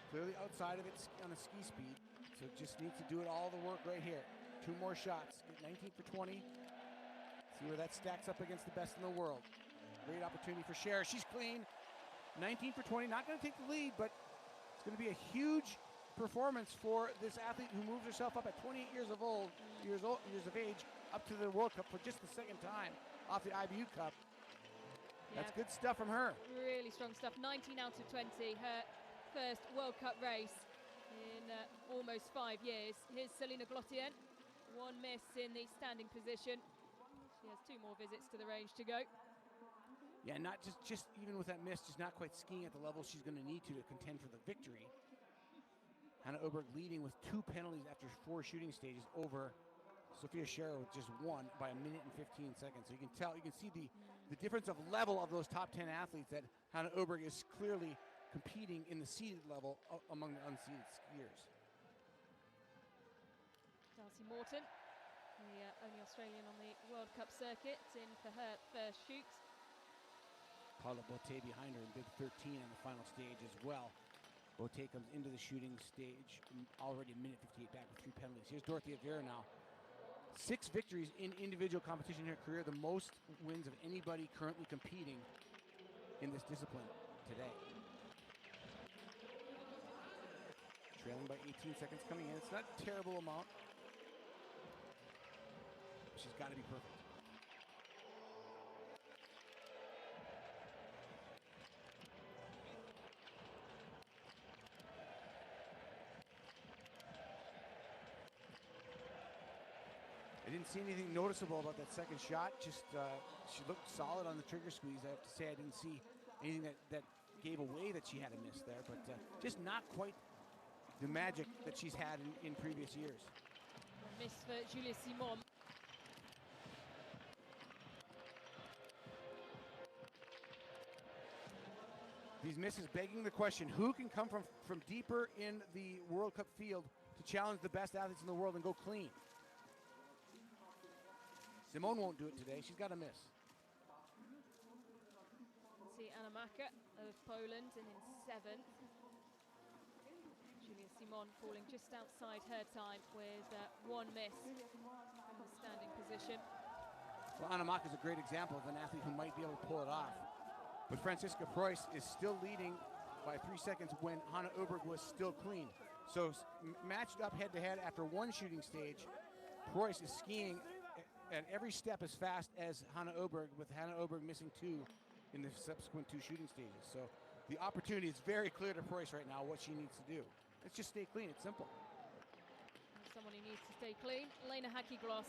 Clearly outside of it on the ski speed, so just needs to do it all the work right here. 2 more shots, get 19 for 20. See where that stacks up against the best in the world. Great opportunity for Scherer. She's clean. 19 for 20, not going to take the lead, but it's going to be a huge performance for this athlete who moves herself up at 28 years of age up to the World Cup for just the second time off the IBU Cup. Yeah. That's good stuff from her. Really strong stuff. 19 out of 20, her first World Cup race in almost 5 years. Here's Selina Glottien, 1 miss in the standing position. She has 2 more visits to the range to go. Yeah, not just even with that miss, just not quite skiing at the level she's going to need to contend for the victory. Hannah Oberg leading with 2 penalties after 4 shooting stages over Sophia Scherer with just 1 by 1 minute and 15 seconds. So you can see the difference of level of those top 10 athletes, that Hannah Oberg is clearly competing in the seeded level among the unseeded skiers. Darcy Morton, the only Australian on the World Cup circuit, in for her first shoot. Paula Botte behind her in bib 13 on the final stage as well. Botte comes into the shooting stage already a minute 58 back with 3 penalties. Here's Dorothea Vera now. 6 victories in individual competition in her career, the most wins of anybody currently competing in this discipline today. Trailing by 18 seconds coming in. It's not a terrible amount. She's got to be perfect. I didn't see anything noticeable about that second shot. Just she looked solid on the trigger squeeze. I have to say I didn't see anything that gave away that she had a miss there, but just not quite the magic that she's had in previous years. A miss for Julia Simon. These misses begging the question, who can come from deeper in the World Cup field to challenge the best athletes in the world and go clean? Simone won't do it today. She's got a miss. See Anna Maka of Poland in 7th. Julia Simon falling just outside her time with 1 miss in the standing position. Well, Anna Maka is a great example of an athlete who might be able to pull it off. But Franziska Preuss is still leading by 3 seconds when Hannah Oberg was still clean. So matched up head-to-head after 1 shooting stage, Preuss is skiing at every step as fast as Hannah Oberg, with Hannah Oberg missing 2 in the subsequent 2 shooting stages. So the opportunity is very clear to Preuss right now what she needs to do. It's just stay clean. It's simple. Someone who needs to stay clean. Lena Häcki-Gloss.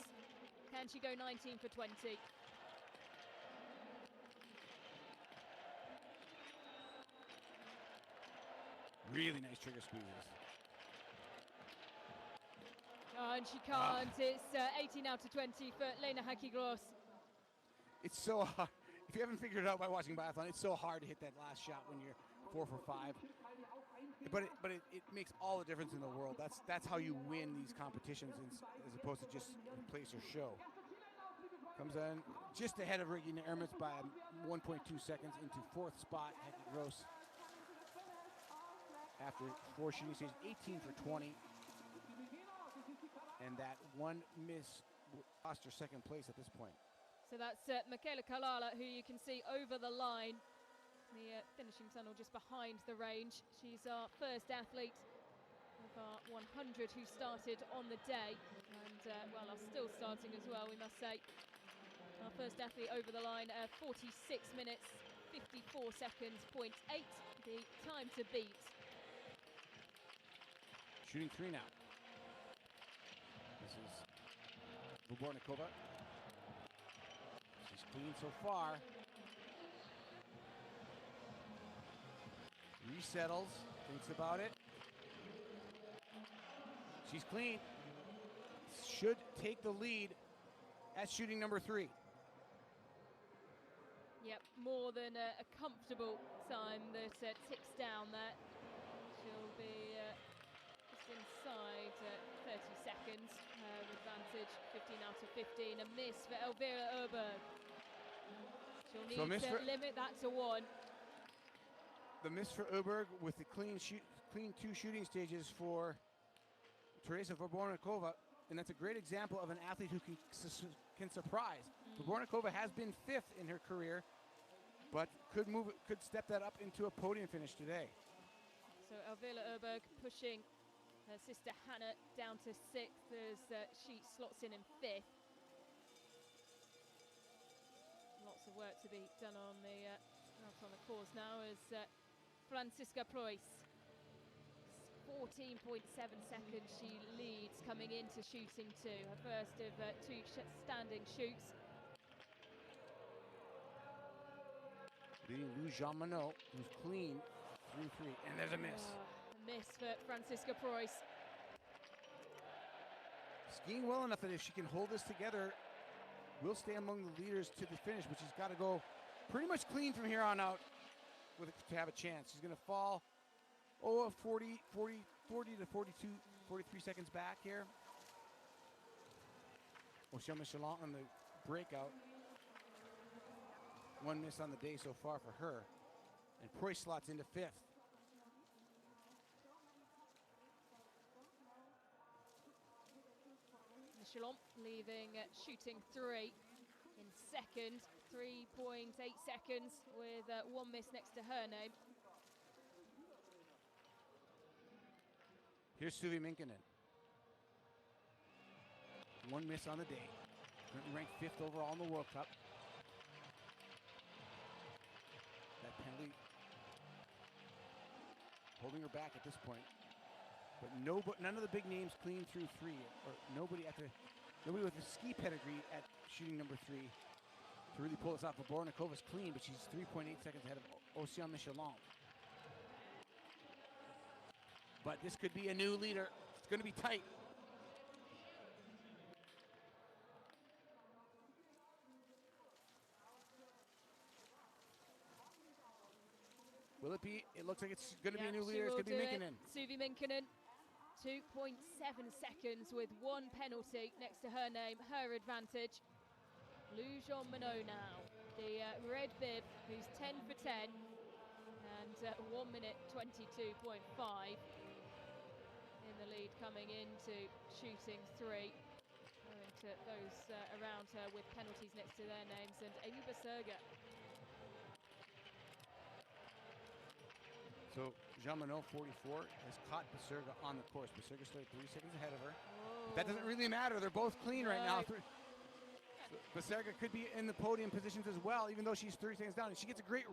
Can she go 19 for 20? Really nice trigger squeezes. Oh, and she can't. It's 18 out of 20 for Lena Häcki-Gloss. It's so hard. If you haven't figured it out by watching Biathlon, it's so hard to hit that last shot when you're 4 for 5. But it makes all the difference in the world. That's how you win these competitions, as opposed to just place or show. Comes in just ahead of Regina Ermitz by 1.2 seconds into 4th spot. Häcki-Gloss after 4 shooting stages, 18 for 20. And that one miss cost her second place at this point. So that's Michaela Kalala, who you can see over the line, the finishing tunnel just behind the range. She's our first athlete of our 100 who started on the day, and well, are still starting as well, we must say. Our first athlete over the line, 46 minutes, 54 seconds, 0.8, the time to beat. Shooting 3 now. This is Vubornikova. She's clean so far. Resettles, thinks about it. She's clean. Should take the lead at shooting number 3. Yep, more than a comfortable time that ticks down there. She'll be just inside 30 seconds. Her advantage, 15 out of 15. A miss for Elvira Oberg. She'll need to limit that to 1. The miss for Oberg with the clean 2 shooting stages for Teresa Vubornikova, and that's a great example of an athlete who can surprise. Vubornikova has been 5th in her career, but could step that up into a podium finish today. So Elvira Oberg pushing her sister Hannah down to 6th as she slots in 5th. Lots of work to be done on the out on the course now as Franziska Preuss. 14.7 seconds she leads coming into shooting 2. Her first of 2 standing shoots. Leading Lou Jean Monod, who's clean through 3, and there's a miss. A miss for Franziska Preuss. Skiing well enough that if she can hold this together, will stay among the leaders to the finish, but she's got to go pretty much clean from here on out to have a chance. She's going to fall 40 to 42, 43 seconds back here. Ocean Michelin on the breakout. 1 miss on the day so far for her. And Preuss slots into 5th. Michelin leaving shooting 3 in 2nd. 3.8 seconds with 1 miss next to her name. Here's Suvi Minkinen. 1 miss on the day. Currently ranked 5th overall in the World Cup. That penalty holding her back at this point. But none of the big names clean through 3, or nobody with a ski pedigree at shooting number 3 to really pull this off. Vubornikova's clean, but she's 3.8 seconds ahead of Ocean Michelin. But this could be a new leader. It's going to be tight. Will it be? It looks like it's going to be a new leader. It's going to be Minkinen. Suvi Minkinen, 2.7 seconds with 1 penalty next to her name, her advantage. Lou Jean Monod now, the red bib, who's 10 for 10, and 1 minute 22.5 in the lead coming into shooting 3. Going to those around her with penalties next to their names, and Amy Baserga. So Jean Monod, 44, has caught Baserga on the course. Baserga started 3 seconds ahead of her. But that doesn't really matter. They're both clean right now. So Baserga could be in the podium positions as well, even though she's 30 seconds down. And she gets a great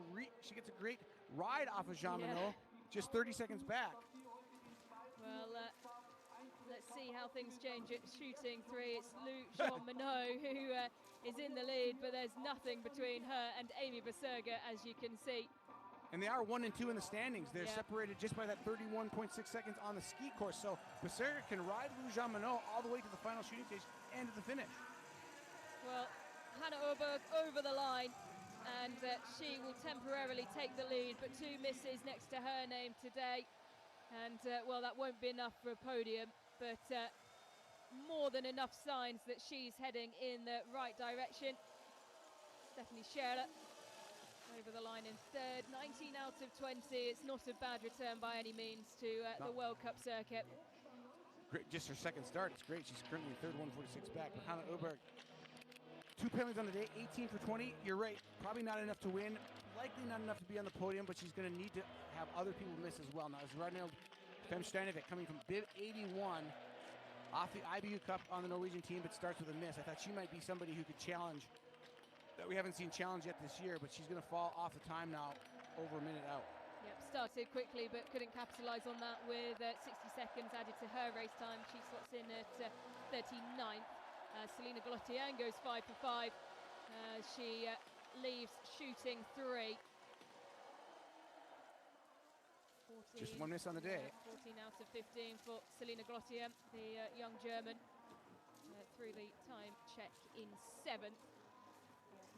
ride off of Jean Monod, just 30 seconds back. Well, let's see how things change at shooting 3. It's Lou Jean Monod who is in the lead, but there's nothing between her and Amy Baserga, as you can see. And they are 1 and 2 in the standings. They're separated just by that 31.6 seconds on the ski course. So Baserga can ride Lou Jean Monod all the way to the final shooting stage and to the finish. Well, Hannah Oberg over the line, and she will temporarily take the lead, but 2 misses next to her name today. And, well, that won't be enough for a podium, but more than enough signs that she's heading in the right direction. Stephanie Scherler over the line in third. 19 out of 20. It's not a bad return by any means to the World Cup circuit. Great, just her second start. It's great. She's currently third, 146 back. But Hannah Oberg, 2 penalties on the day, 18 for 20. You're right, probably not enough to win. Likely not enough to be on the podium, but she's going to need to have other people miss as well. Now, it's Ragnhild Femsteinevik coming from bib 81 off the IBU Cup on the Norwegian team, but starts with a miss. I thought she might be somebody who could challenge, that we haven't seen challenge yet this year, but she's going to fall off the time now, over a minute out. Yep, started quickly but couldn't capitalise on that with 60 seconds added to her race time. She slots in at 39th. Selina Glottian goes 5 for 5. She leaves shooting 3. 14, Just one miss on the day. 14 out of 15 for Selina Glottian, the young German, through the time check in 7th.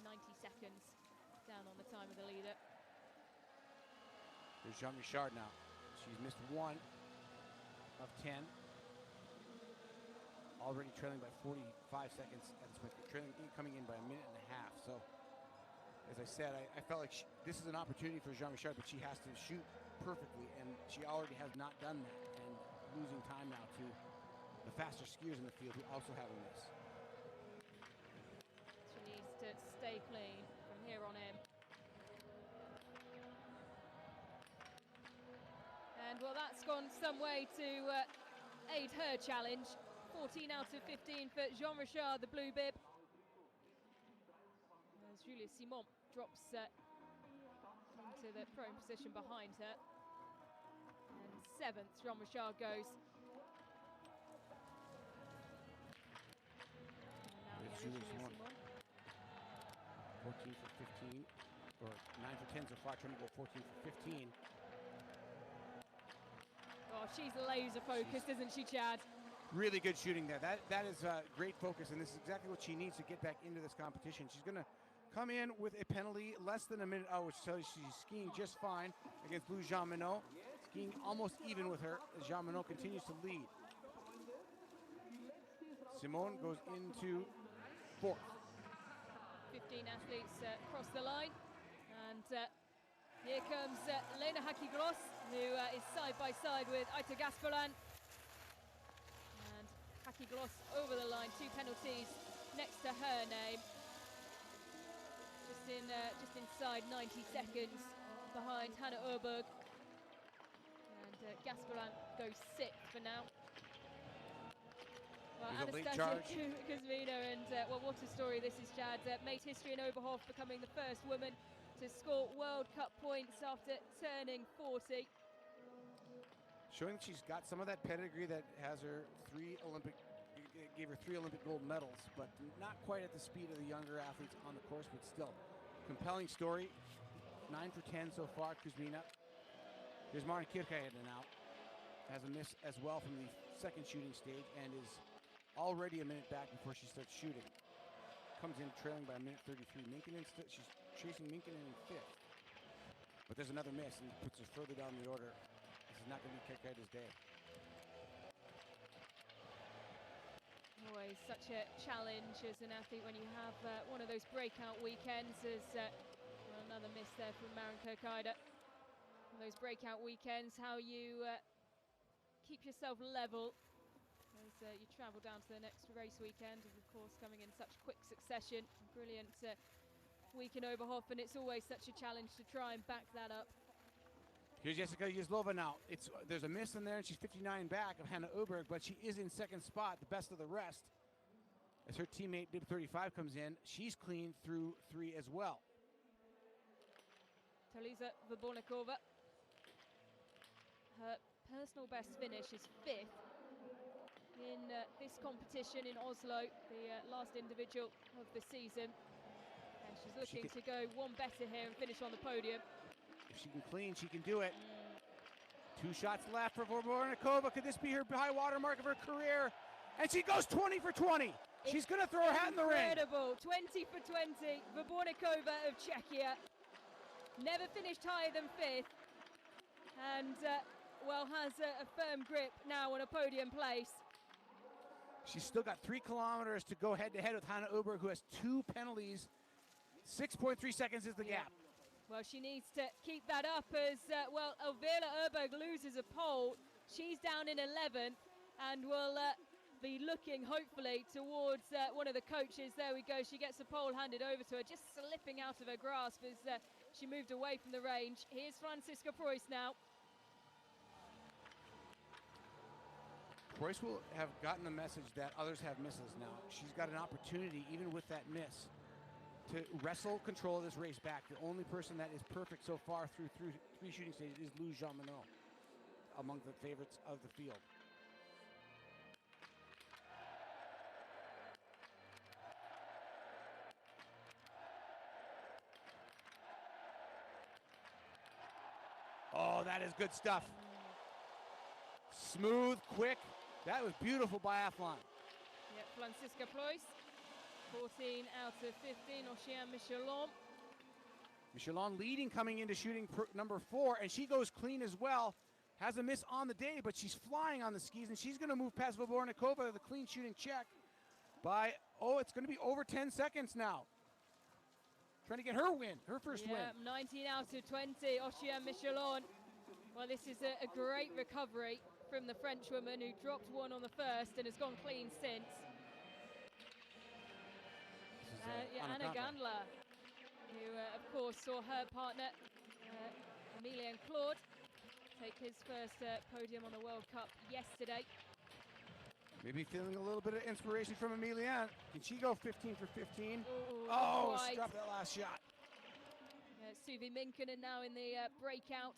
90 seconds down on the time of the leader. There's Jean Richard now. She's missed 1 of 10. Already trailing by 45 seconds at this point. Coming in by a minute and a half. So, as I said, I felt like this is an opportunity for Jean Richard, but she has to shoot perfectly, and she already has not done that, and losing time now to the faster skiers in the field who also have a miss. She needs to stay clean from here on in. And well, that's gone some way to aid her challenge. 14 out of 15 for Jean Richard, the blue bib. As Julia Simon drops into the prone position behind her. And 7th, Jean Richard goes. And now Julia Simon. 14 for 15, or 9 for 10 so far, trying to go 14 for 15. Oh, she's laser focused, isn't she, Chad? Really good shooting there. That is great focus, and this is exactly what she needs to get back into this competition. She's going to come in with a penalty less than a minute out, which tells you she's skiing just fine against Blue Jean Minot. Skiing almost even with her as Jean Minot continues to lead. Simone goes into 4th. 15 athletes cross the line, and here comes Lena Haki-Gross, who is side by side with Aita Gaspalan. And Haki-Gross over the line, 2 penalties next to her name. Just inside 90 seconds behind Hannah Oberg. And Gaspalan goes 6th for now. Well, Anastasia Kuzmina, and well, what a story this is, Chad. Made history in Oberhof, becoming the first woman to score World Cup points after turning 40. Showing that she's got some of that pedigree that has her gave her 3 Olympic gold medals, but not quite at the speed of the younger athletes on the course, but still. Compelling story. 9 for 10 so far, Kuzmina. Here's Maren Kirkeinen now. Has a miss as well from the second shooting stage and is already a minute back before she starts shooting. Comes in trailing by a minute 33. Minkinen, she's chasing Minkinen in 5th. But there's another miss and puts her further down the order. This is not going to be Kirkeiden's day. Always such a challenge as an athlete when you have one of those breakout weekends. As well, another miss there from Maren Kirkeide. Those breakout weekends, how you keep yourself level as you travel down to the next race weekend, and of course coming in such quick succession. Brilliant week in Oberhof, and it's always such a challenge to try and back that up. Here's Jessica Yezlova now. There's a miss in there, and she's 59 back of Hannah Oberg, but she is in 2nd spot, the best of the rest. As her teammate Bib 35 comes in, she's clean through 3 as well. Taliza Vabornikova. Her personal best finish is 5th in this competition in Oslo, the last individual of the season. And she's looking to go one better here and finish on the podium. If she can clean, she can do it. 2 shots left for Vabornikova. Could this be her high water mark of her career? And she goes 20 for 20. She's going to throw her hat in the ring. Incredible. 20 for 20. Vabornikova of Czechia. Never finished higher than 5th. And, well, has a firm grip now on a podium place. She's still got 3 kilometers to go head-to-head with Hannah Oberg, who has 2 penalties. 6.3 seconds is the gap. Well, she needs to keep that up as, well, Elvira Erberg loses a pole. She's down in 11th and will be looking, hopefully, towards one of the coaches. There we go. She gets the pole handed over to her, just slipping out of her grasp as she moved away from the range. Here's Franziska Preuss now. Preuss will have gotten the message that others have misses now. She's got an opportunity, even with that miss, to wrestle control of this race back. The only person that is perfect so far through three shooting stages is Lou Jean-Monod, among the favorites of the field. Oh, that is good stuff. Smooth, quick. That was beautiful biathlon. Yep, Franziska Preuss, 14 out of 15. Oceane Michelon. Michelon leading coming into shooting number 4, and she goes clean as well. Has a miss on the day, but she's flying on the skis, and she's going to move past Vobornikova, the clean shooting check, by, it's going to be over 10 seconds now. Trying to get her win, her first win. 19 out of 20, Oceane Michelon. Well, this is a great recovery from the Frenchwoman who dropped one on the first and has gone clean since. Anna Gandler, who of course saw her partner Emilien Claude take his first podium on the World Cup yesterday. Maybe feeling a little bit of inspiration from Emilien. Can she go 15 for 15? Right. Dropped that last shot. Suvi Minkkinen now in the breakout,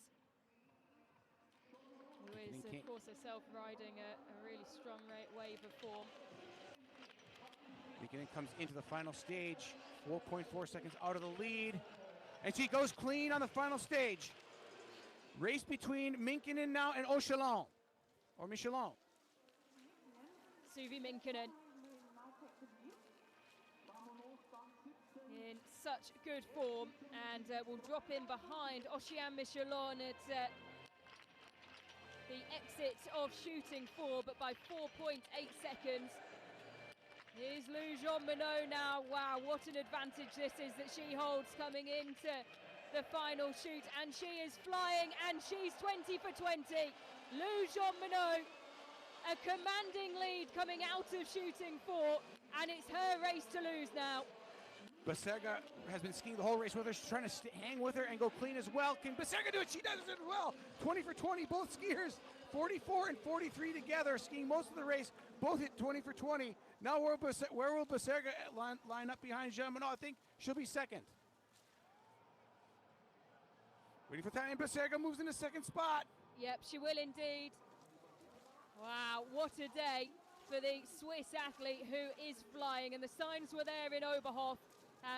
who is of course herself riding a really strong wave of form. Minkkinen comes into the final stage, 4.4 seconds out of the lead, and she goes clean on the final stage. Race between Minkkinen now and Ochelon, or Michelon. Suvi Minkkinen in such good form, and will drop in behind Oceane Michelon at the exit of shooting 4, but by 4.8 seconds. Here's Lou Jean-Monod now. Wow, what an advantage this is that she holds coming into the final shoot, and she is flying, and she's 20 for 20. Lou Jean-Monod, a commanding lead coming out of shooting 4, and it's her race to lose now. Becerga has been skiing the whole race with her. She's trying to hang with her and go clean as well. Can Becerga do it? She does it well. 20 for 20, both skiers. 44 and 43 together, skiing most of the race. Both hit 20 for 20. Now where will Becerga line up behind Jean-Monod? I think she'll be second. Waiting for time. Becerga moves into second spot. Yep, she will indeed. Wow, what a day for the Swiss athlete who is flying, and the signs were there in Oberhof,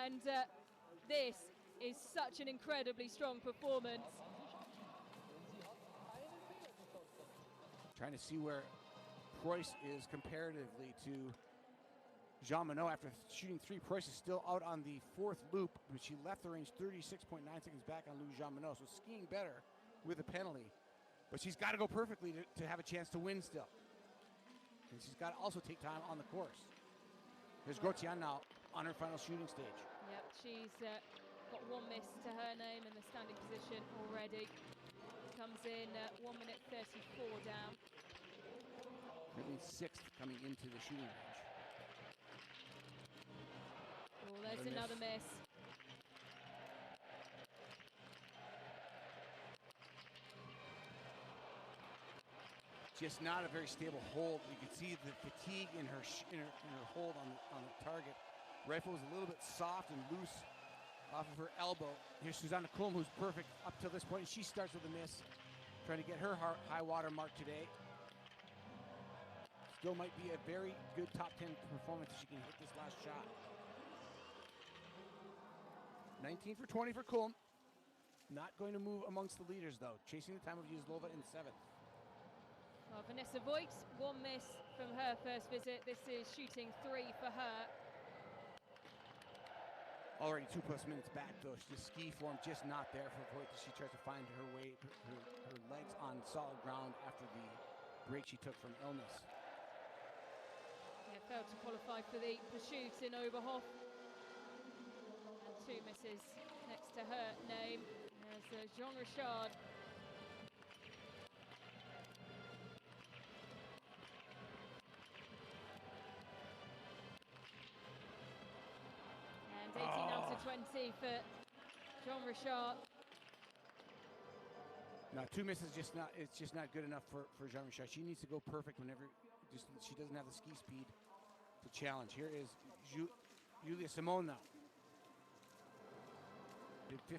and this is such an incredibly strong performance. Trying to see where Preuss is comparatively to Jean-Monod. After shooting 3, Preuss is still out on the 4th loop, but she left the range 36.9 seconds back on Lou Jean-Monod, so skiing better with a penalty. But she's got to go perfectly to have a chance to win still. And she's got to also take time on the course. There's Gauthier now on her final shooting stage. Yep, she's got 1 miss to her name in the standing position already. Comes in 1 minute 34 down. Currently 6th coming into the shooting range. Oh, there's another miss. Just not a very stable hold. You can see the fatigue in her hold on the target. Rifle was a little bit soft and loose off of her elbow. Here's Susanne Kulm, who's perfect up till this point. She starts with a miss, trying to get her high water mark today. Still might be a very good top 10 performance if she can hit this last shot. 19 for 20 for Kulm. Not going to move amongst the leaders though. Chasing the time of Yuzlova in 7th. Well, Vanessa Voigt, 1 miss from her first visit. This is shooting 3 for her. Already 2+ minutes back though. The ski form just not there for Voigt as she tries to find her way, her legs on solid ground after the break she took from illness. Yeah, failed to qualify for the pursuit in Oberhof. And 2 misses next to her name. There's Jean Richard. And 18 out of 20 for Jean Richard. No, 2 misses it's just not good enough for Jean Richard. She needs to go perfect whenever she doesn't have the ski speed to challenge. Here is Julia Simone now. Big 50.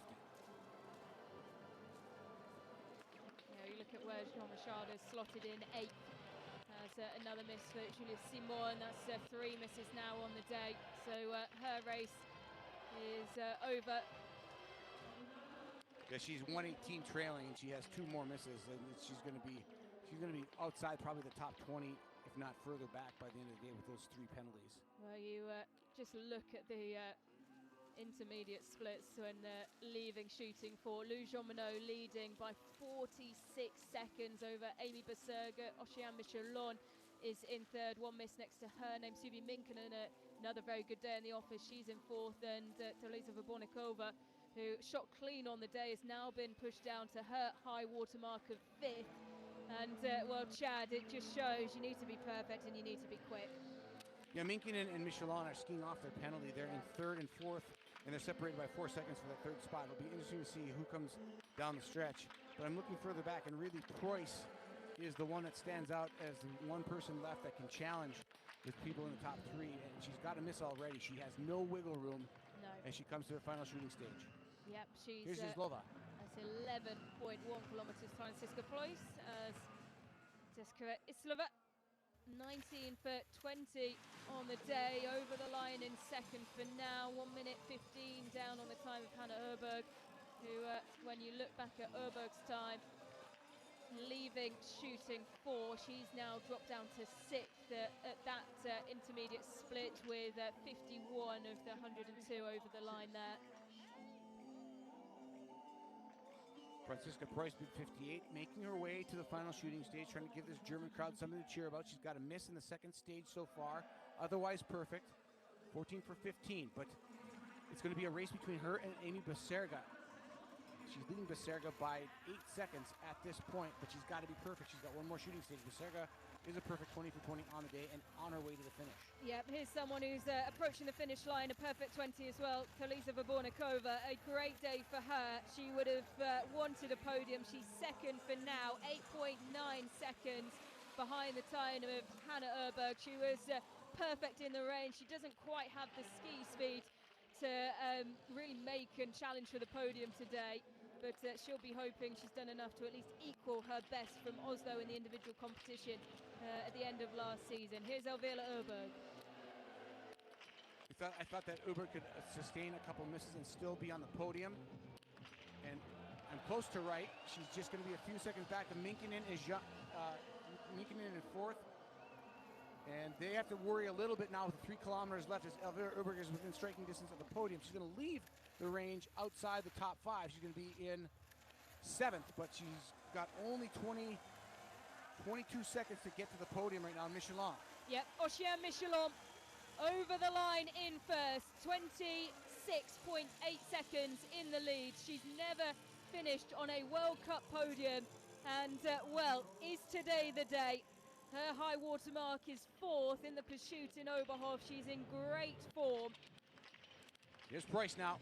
You look at where Jean Richard is slotted in 8th. That's another miss for Julia Simone. That's 3 misses now on the day. So her race is over. Yeah, she's 118 trailing, and she has 2 more misses, and she's going to be outside probably the top 20, if not further back by the end of the day with those 3 penalties. Well, you just look at the intermediate splits when leaving shooting for Lou Jean-Monod, leading by 46 seconds over Amy Baserga. Oceane Michelon is in 3rd, 1 miss next to her, named Suvi Minkkinen. Another very good day in the office. She's in 4th, and Teresa Vabornikova, who shot clean on the day, has now been pushed down to her high watermark of 5th. And well, Chad, it just shows you need to be perfect and you need to be quick. Yeah, Minkkinen and Michelon are skiing off their penalty. They're in 3rd and 4th, and they're separated by 4 seconds for that 3rd spot. It'll be interesting to see who comes down the stretch. But I'm looking further back, and really Preuss is the one that stands out as the one person left that can challenge with people in the top 3, and she's got a miss already. She has no wiggle room, and she comes to the final shooting stage. Yep, she's here's Zlova. That's 11.1 kilometers. Franziska Preuss as Jessica Islova. 19 for 20 on the day, over the line in 2nd for now. 1 minute 15 down on the time of Hannah Urberg, who, when you look back at Urberg's time, leaving shooting 4, she's now dropped down to 6th at that intermediate split with 51 of the 102 over the line there. Franziska Preuss, big 58, making her way to the final shooting stage, trying to give this German crowd something to cheer about. She's got a miss in the 2nd stage so far, otherwise perfect. 14 for 15, but it's going to be a race between her and Amy Baserga. She's leading Baserga by 8 seconds at this point, but she's got to be perfect. She's got 1 more shooting stage. Baserga is a perfect 20 for 20 on the day and on her way to the finish. Yep, here's someone who's approaching the finish line, a perfect 20 as well. Teresa Vabornikova, a great day for her. She would have wanted a podium. She's 2nd for now, 8.9 seconds behind the time of Hannah Urberg. She was perfect in the rain. She doesn't quite have the ski speed to really make and challenge for the podium today. But she'll be hoping she's done enough to at least equal her best from Oslo in the individual competition at the end of last season. Here's Elvira Urberg. I thought that Urberg could sustain a couple misses and still be on the podium. And I'm close to right. She's just going to be a few seconds back. Minkkinen is Minkkinen in 4th. And they have to worry a little bit now with 3 kilometers left as Elvira Urberg is within striking distance of the podium. She's going to leave the range outside the top 5. She's going to be in 7th, but she's got only 22 seconds to get to the podium right now. Michelon. Yep, Oceane Michelon over the line in 1st. 26.8 seconds in the lead. She's never finished on a World Cup podium, and well, is today the day? Her high water mark is 4th in the pursuit in Oberhof. She's in great form. Here's Preuss now.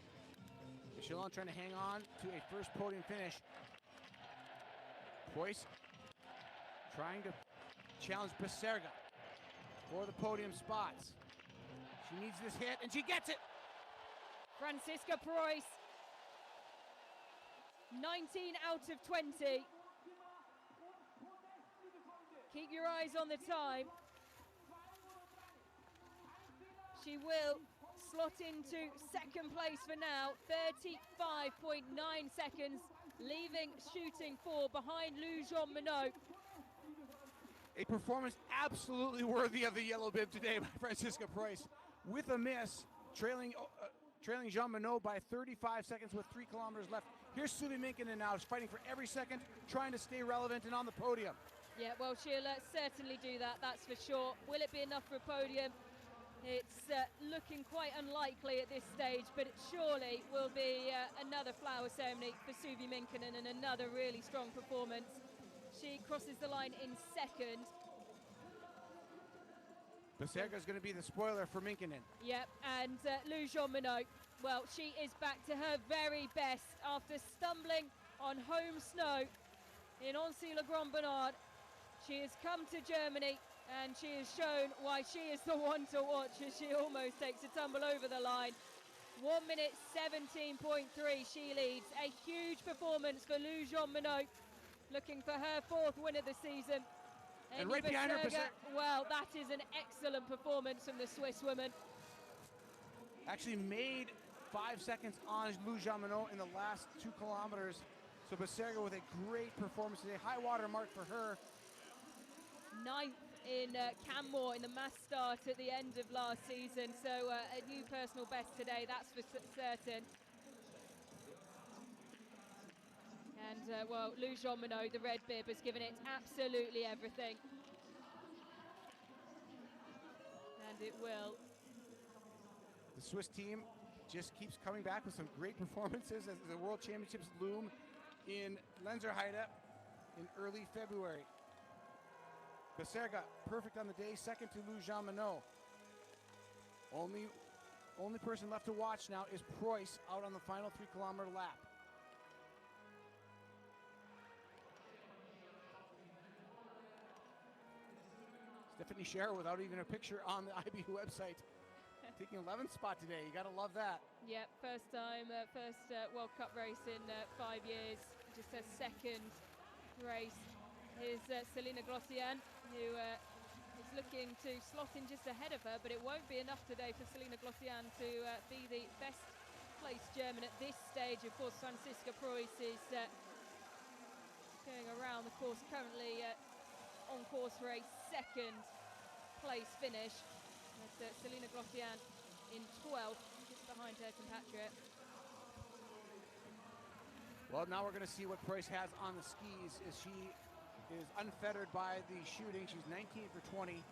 Michelon trying to hang on to a first podium finish. Preuss trying to challenge Baserga for the podium spots. She needs this hit, and she gets it. Franziska Preuss, 19 out of 20. Keep your eyes on the time. She will slot into 2nd place for now, 35.9 seconds, leaving shooting 4 behind Lou Jean-Monod. A performance absolutely worthy of the yellow bib today by Franziska Preuss, with a miss, trailing Jean-Monod by 35 seconds with 3 kilometers left. Here's Suvi Minkkinen now, fighting for every second, trying to stay relevant and on the podium. Yeah, well, she'll certainly do that, that's for sure. Will it be enough for a podium? It's looking quite unlikely at this stage, but it surely will be another flower ceremony for Suvi Minkinen and another really strong performance. She crosses the line in second. Beserga is going to be the spoiler for Minkinen. Yep, and Lou Jean Monod, well, she is back to her very best after stumbling on home snow in Annecy-le-Grand-Bernard. She has come to Germany and she has shown why she is the one to watch as she almost takes a tumble over the line. 1 minute 17.3 she leads. A huge performance for Lou Jean Monod, looking for her 4th win of the season. And right behind her, well, that is an excellent performance from the Swiss woman. Actually made 5 seconds on Lou Jean Monod in the last 2 kilometers. So Beserga with a great performance today. High water mark for her. 9th in Canmore in the mass start at the end of last season. So a new personal best today, that's for certain. And well, Lou Jean Monod, the red bib, has given it absolutely everything. And it will. The Swiss team just keeps coming back with some great performances as the World Championships loom in Lenzerheide in early February. Beserga, perfect on the day, second to Lou Jean Monod. Only person left to watch now is Preuss out on the final 3-kilometer lap. Stephanie Scherer without even a picture on the IBU website. Taking 11th spot today, you gotta love that. Yep, first time, first World Cup race in 5 years, just her 2nd race. Here's Selina Glossian, who is looking to slot in just ahead of her, but it won't be enough today for Selina Glossian to be the best placed German at this stage. Of course, Franziska Preuss is going around the course, currently on course for a 2nd place finish. That's Selina Glossian in 12th, just behind her compatriot. Well, now we're going to see what Preuss has on the skis as she is unfettered by the shooting. She's 19 for 20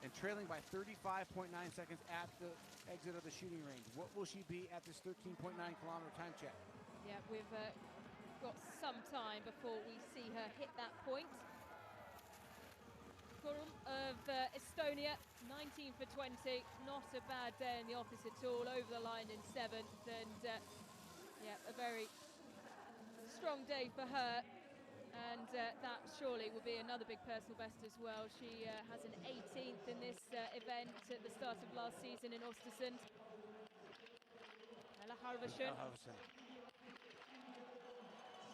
and trailing by 35.9 seconds at the exit of the shooting range. What will she be at this 13.9-kilometer time check? Yeah, we've got some time before we see her hit that point. Of Estonia, 19 for 20, not a bad day in the office at all, over the line in 7th, and yeah, a very strong day for her, and that surely will be another big personal best as well. She has an 18th in this event at the start of last season in Östersund. Ella Halvorsen.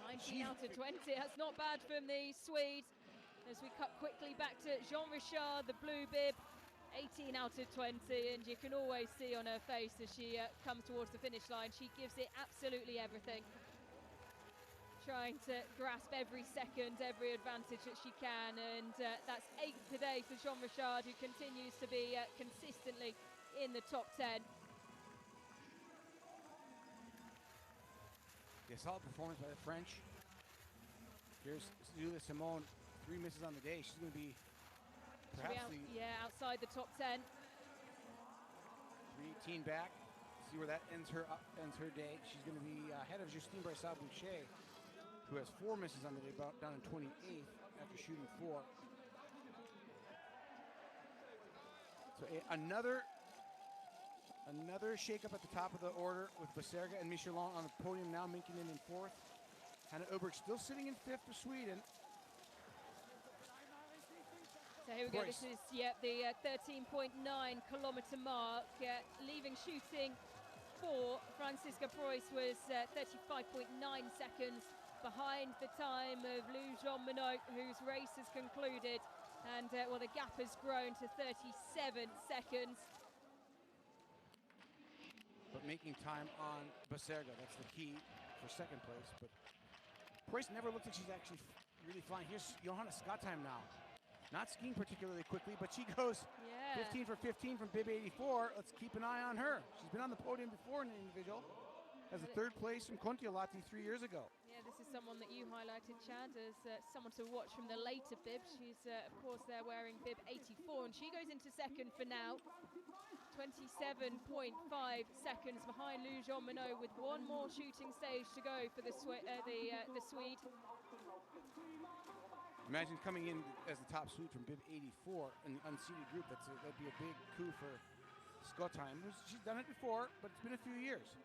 19 out of 20, that's not bad from the Swede. As we cut quickly back to Jean Richard, the blue bib, 18 out of 20, and you can always see on her face as she comes towards the finish line, she gives it absolutely everything. Trying to grasp every second, every advantage that she can, and that's 8th today for Jean Richard, who continues to be consistently in the top 10. A solid performance by the French. Here's Julia Simone. 3 misses on the day. She's going to be perhaps outside the top 10. 3:18 back. See where that ends her day. She's going to be ahead of Justine Brassard-Boucher, who has 4 misses on the day, down in 28th after shooting 4. So another shake-up at the top of the order with Beserga and Michelin on the podium now, Minkinen in 4th. Hanna Öberg still sitting in 5th for Sweden. So here we go, this is the 13.9-kilometer mark. Leaving shooting for Franziska Preuss was 35.9 seconds behind the time of Lou Jean Monod, whose race has concluded. And well, the gap has grown to 37 seconds. But making time on Beserga, that's the key for 2nd place. But Preuss never looks like she's actually really flying. Here's Johanna Scottheim now. Not skiing particularly quickly, but she goes 15 for 15 from bib 84. Let's keep an eye on her. She's been on the podium before in the individual as a 3rd place from Kontiolahti 3 years ago. Yeah, this is someone that you highlighted, Chad, as someone to watch from the later bib. She's, of course, there wearing bib 84, and she goes into second for now. 27.5 seconds behind Lou Jean-Monod, with one more shooting stage to go for the Swede. Imagine coming in as the top Swede from bib 84 in the unseeded group. That'd be a big coup for Skotheim. She's done it before, but it's been a few years.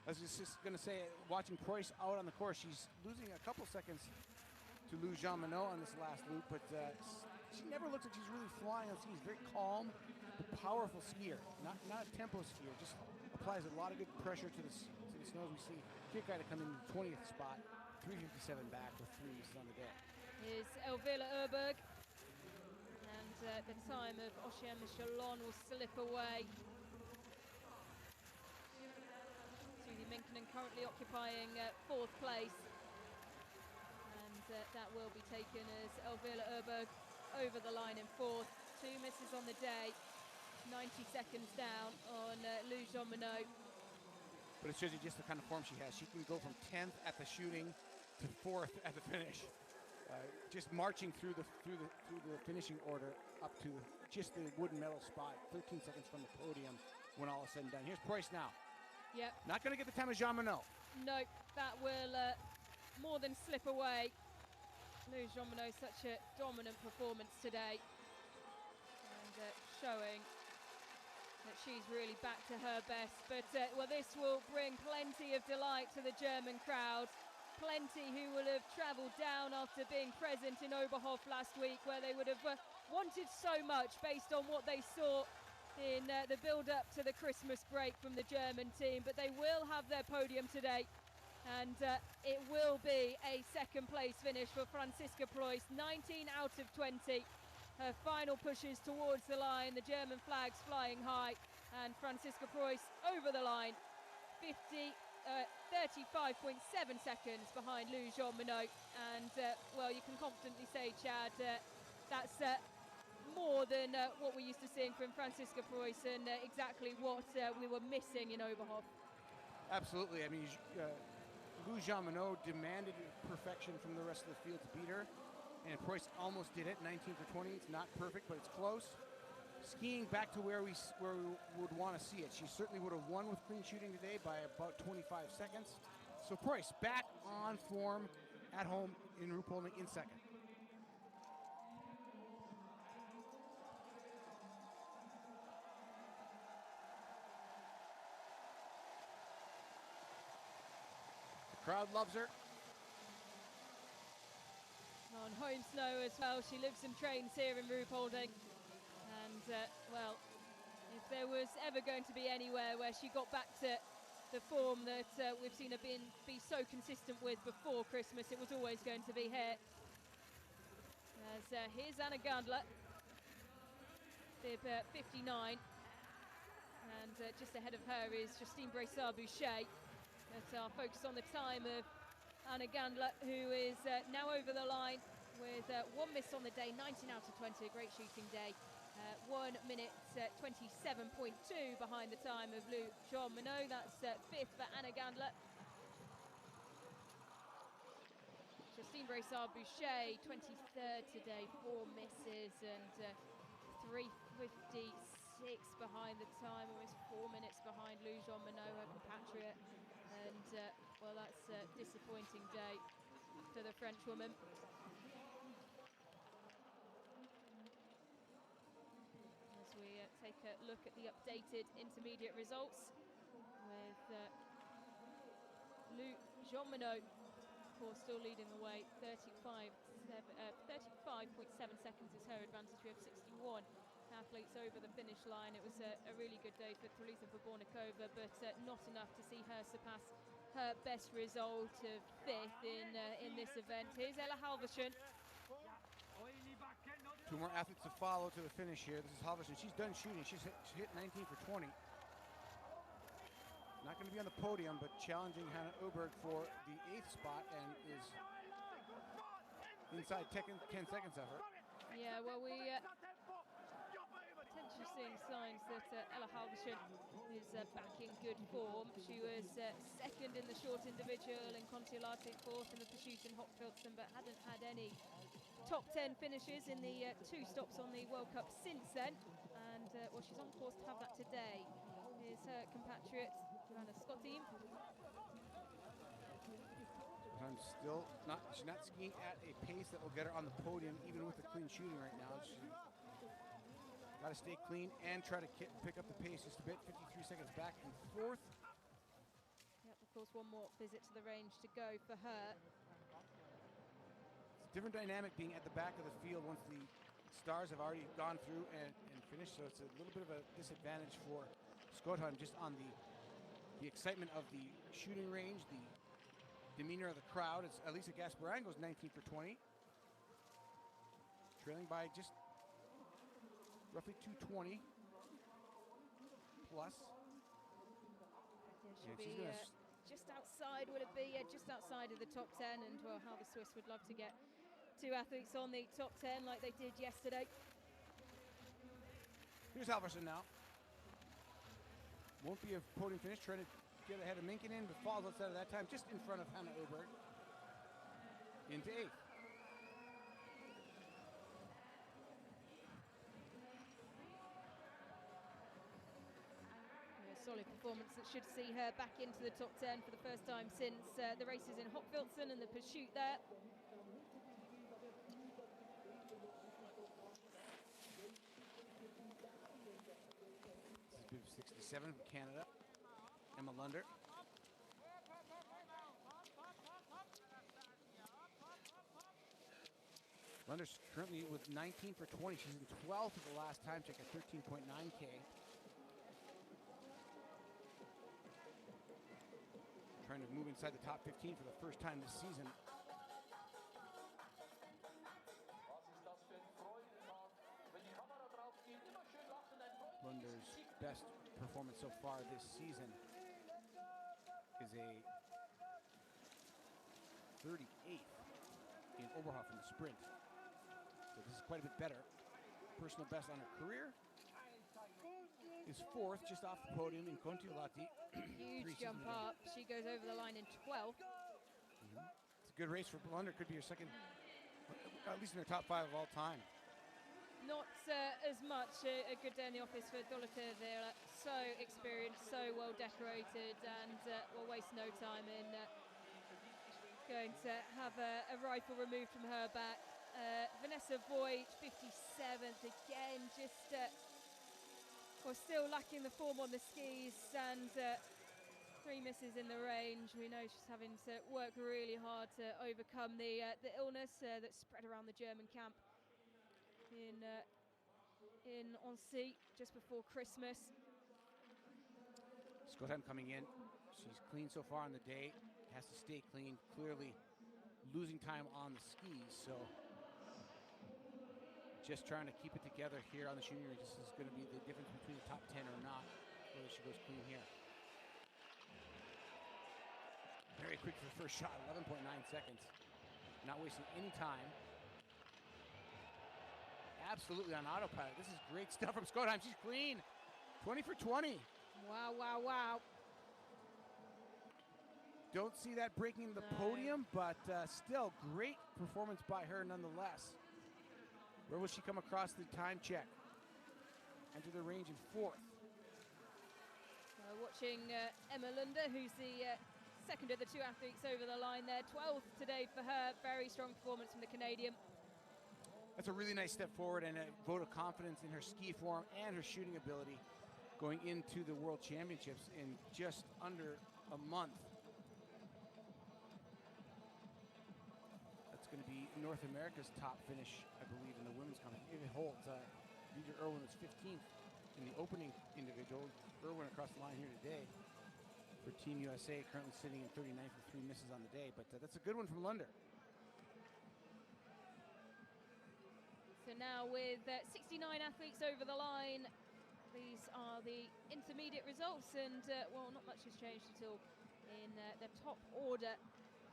I was just going to say, watching Preuss out on the course, she's losing a couple seconds to Lou Jean-Monod on this last loop, but she never looks like she's really flying on skis. Very calm, but powerful skier. Not a tempo skier, just applies a lot of good pressure to the snows. We see Kierkegaard come in the 20th spot, 357 back with 3 misses on the day. Here's Elvira Urberg, and the time of Ocean Michelon will slip away. Susie Minkkinen currently occupying 4th place, and that will be taken as Elvira Urberg over the line in 4th. 2 misses on the day, 90 seconds down on Lou Jean-Monod. But it shows you just the kind of form she has. She can go from 10th at the shooting to 4th at the finish. Just marching through the finishing order up to just the wooden medal spot, 13 seconds from the podium when all is said and done. Here's Preuss now. Yep. Not going to get the time of Jean-Monod. Nope, that will more than slip away. Lou Jean-Monod, such a dominant performance today, and showing that she's really back to her best. But well, this will bring plenty of delight to the German crowd. Plenty who will have travelled down after being present in Oberhof last week, where they would have wanted so much based on what they saw in the build-up to the Christmas break from the German team. But they will have their podium today, and it will be a second place finish for Franziska Preuss. 19 out of 20. Her final pushes towards the line, the German flags flying high, and Franziska Preuss over the line. 35.7 seconds behind Lou Jean-Monod, and well, you can confidently say, Chad, that's more than what we're used to seeing from Franziska Preuss, and exactly what we were missing in Oberhof. Absolutely. I mean, Lou Jean-Monod demanded perfection from the rest of the field to beat her, and Preuss almost did it. 19 for 20. It's not perfect, but it's close. Skiing back to where we would want to see it. She certainly would have won with clean shooting today by about 25 seconds. So Preuss back on form at home in Ruhpolding in second. The crowd loves her. On home snow as well. She lives and trains here in Ruhpolding. And, well, if there was ever going to be anywhere where she got back to the form that we've seen her be so consistent with before Christmas, it was always going to be here. As here's Anna Gandler, bib 59. And just ahead of her is Justine Bressard-Boucher. But our focus on the time of Anna Gandler, who is now over the line with 1 miss on the day, 19 out of 20, a great shooting day. 1 minute 27.2 behind the time of Lou Jean-Monod. That's 5th for Anna Gandler. Justine Bressard-Boucher, 23rd today, 4 misses, and 3:56 behind the time, almost 4 minutes behind Lou Jean-Monod, her compatriot. And well, that's a disappointing day for the French woman. As we take a look at the updated intermediate results with Lou Jean-Monod, of course, still leading the way. 35.7 seconds is her advantage. We have 61 athletes over the finish line. It was a really good day for Teresa Pobornikova, but not enough to see her surpass her best result of 5th in this event. Here's Ella Halvorsen. 2 more athletes to follow to the finish here. This is Halvorsen. She's done shooting. She hit 19 for 20. Not going to be on the podium, but challenging Hannah Oberg for the 8th spot, and is inside 10 seconds of her. Yeah, well, we she's seeing signs that Ella Halverson is back in good form. She was second in the short individual in Kontiolahti, fourth in the pursuit in Hopfilson, but hadn't had any top 10 finishes in the 2 stops on the World Cup since then. And well, she's on course to have that today. Is her compatriot Joanna Scotty. I'm still not, she's not skiing at a pace that will get her on the podium, even with the clean shooting right now. She's got to stay clean and try to pick up the pace just a bit. 53 seconds back and fourth. Yep, of course, one more visit to the range to go for her. It's a different dynamic being at the back of the field once the stars have already gone through and finished, so it's a little bit of a disadvantage for Skotheim just on the excitement of the shooting range, the demeanor of the crowd. It's Elisa Gasparango's 19 for 20, trailing by just roughly 220 plus. Yeah, she'll be just outside, will it be? Just outside of the top 10, and well, how the Swiss would love to get 2 athletes on the top 10 like they did yesterday. Here's Halverson now. Won't be a podium finish, trying to get ahead of Minkinen, but falls outside of that time, just in front of Hannah Oberg. Into 8th. Solid performance that should see her back into the top 10 for the first time since the races in Hopfilson and the pursuit there. This is 67 from Canada, Emma Lunder. Lunder's currently with 19 for 20. She's in 12th at the last time check at 13.9K. Trying to move inside the top 15 for the first time this season. Lunder's best performance so far this season is a 38th in Oberhof in the sprint. So this is quite a bit better. Personal best on her career is 4th, just off the podium in Kontiolahti. Huge jump up. She goes over the line in 12th. It's a good race for Lunder. Could be her second, at least in her top 5 of all time. Not as much a good day in the office for Dorothea Vera. So experienced, so well decorated, and will waste no time in going to have a rifle removed from her back. Vanessa Voigt, 57th again, just well, still lacking the form on the skis, and 3 misses in the range. We know she's having to work really hard to overcome the illness that spread around the German camp in Annecy just before Christmas. Skotheim coming in. She's clean so far on the day. Has to stay clean. Clearly losing time on the skis, so just trying to keep it together here on the shooting range. This is going to be the difference between the top 10 or not, whether she goes clean here. Very quick for the first shot, 11.9 seconds. Not wasting any time. Absolutely on autopilot. This is great stuff from Skotheim. She's clean. 20 for 20. Wow, wow, wow. Don't see that breaking the podium, but still great performance by her nonetheless. Where will she come across the time check? Enter the range in 4th. Watching Emma Lunder, who's the second of the 2 athletes over the line there. 12th today for her. Very strong performance from the Canadian. That's a really nice step forward and a vote of confidence in her ski form and her shooting ability going into the World Championships in just under a month. That's going to be North America's top finish, I believe, in the women's competition. It holds Deidre Irwin was 15th in the opening individual. Irwin across the line here today for Team USA, currently sitting in 39th with 3 misses on the day, but that's a good one from Lunder. So now with 69 athletes over the line, these are the intermediate results, and well, not much has changed at all in the top order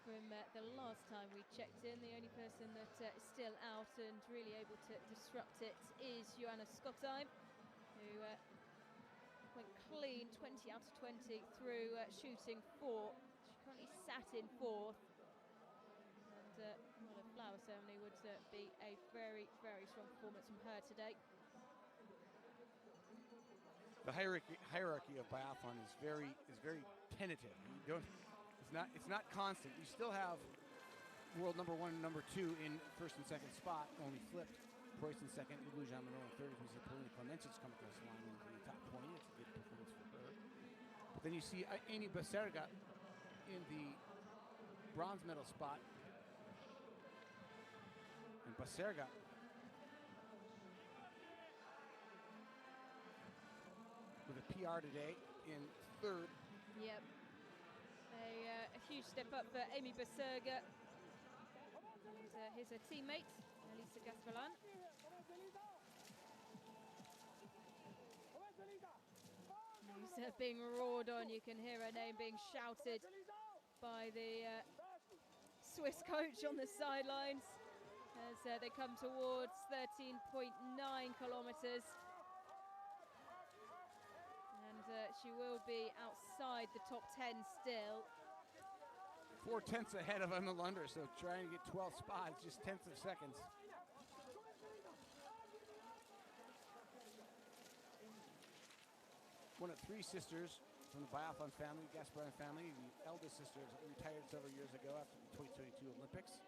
from the last time we checked in. The only person that is still out and really able to disrupt it is Joanna Skotheim, who who went clean, 20 out of 20 through shooting 4. She currently sat in 4th. And well, a flower ceremony would be a very, very strong performance from her today. The hierarchy of biathlon is very tentative. You don't, it's not constant. You still have world number 1 and number 2 in first and second spot, only flipped. Preuss in second, Lou Jean-Monod in third. We see Polina Clemence's come across the line into the top 20. It's a good performance for her. But then you see Amy Baserga in the bronze medal spot. And Baserga with a PR today in third. Yep. A huge step up for Amy Baserga. And here's her teammate, Elisa Gastelum. Who's being roared on. You can hear her name being shouted by the Swiss coach on the sidelines as they come towards 13.9 kilometers. And she will be outside the top 10 still. 4 tenths ahead of Emma Lunder, so trying to get 12 spots, just tenths of seconds. One of 3 sisters from the Biathlon family, Gasparin family. The eldest sister retired several years ago after the 2022 Olympics.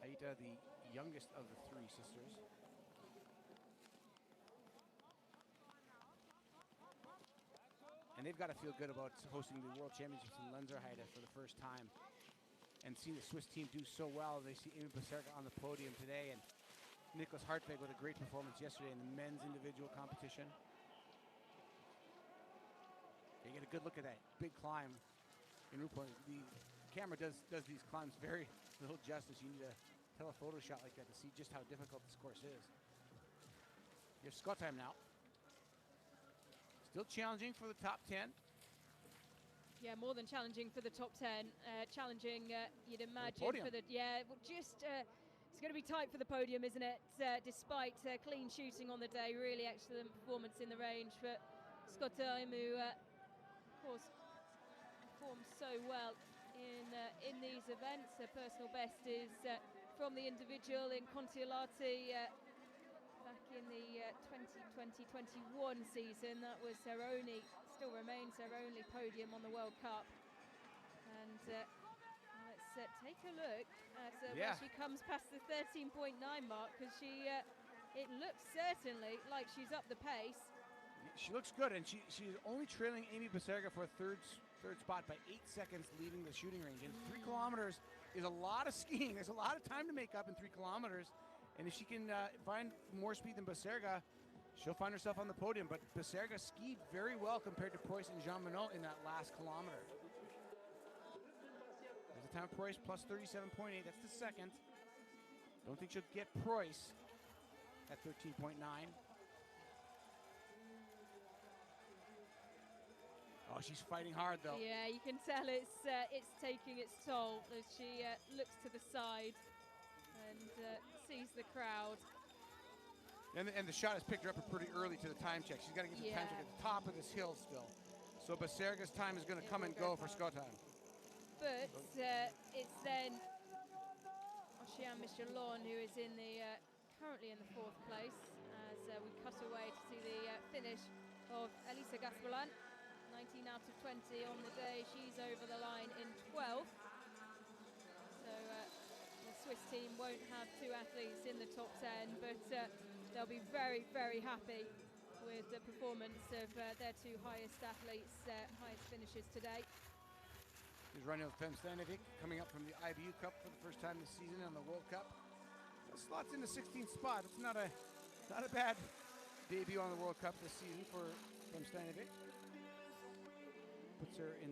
Aita, the youngest of the 3 sisters. And they've got to feel good about hosting the World Championships in Lenzerheide for the first time. And seeing the Swiss team do so well. They see Amy Baserga on the podium today, and Nicholas Hartweg with a great performance yesterday in the men's individual competition. You get a good look at that big climb in Ruhpolding. The camera does these climbs very little justice. You need a telephoto shot like that to see just how difficult this course is. You have Scott time now. Still challenging for the top 10. Yeah, more than challenging for the top 10. Challenging, you'd imagine, for the it's going to be tight for the podium, isn't it? Despite clean shooting on the day, really excellent performance in the range for Scott Time, who, of course, performs so well in these events. Her personal best is from the individual in Kontiolahti back in the 2020-21 season. That was her only, still remains her only podium on the World Cup. And let's take a look at where she comes past the 13.9 mark, because it looks certainly like she's up the pace. She looks good, and she's only trailing Amy Baserga for a third spot by 8 seconds leaving the shooting range. And 3 kilometers is a lot of skiing. There's a lot of time to make up in 3 kilometers. And if she can find more speed than Baserga, she'll find herself on the podium. But Baserga skied very well compared to Preuss and Jean-Monod in that last kilometer. There's the time of Preuss, plus 37.8. That's the second. Don't think she'll get Preuss at 13.9. Oh, she's fighting hard, though. Yeah, you can tell it's taking its toll as she looks to the side and sees the crowd. And the shot has picked her up pretty early to the time check. She's got to get the time check at the top of this hill still. So Baserga's time is going to come and go for Skotheim. But it's then Ocean Michelon who is in the currently in the 4th place as we cut away to see the finish of Elisa Gastelum. 19 out of 20 on the day. She's over the line in 12th. So the Swiss team won't have 2 athletes in the top 10, but they'll be very, very happy with the performance of their 2 highest athletes, highest finishers today. He's running with Fem Stanovic, coming up from the IBU Cup for the first time this season on the World Cup. Slots in the 16th spot. It's not a bad debut on the World Cup this season for Fem Stanovic. Puts her in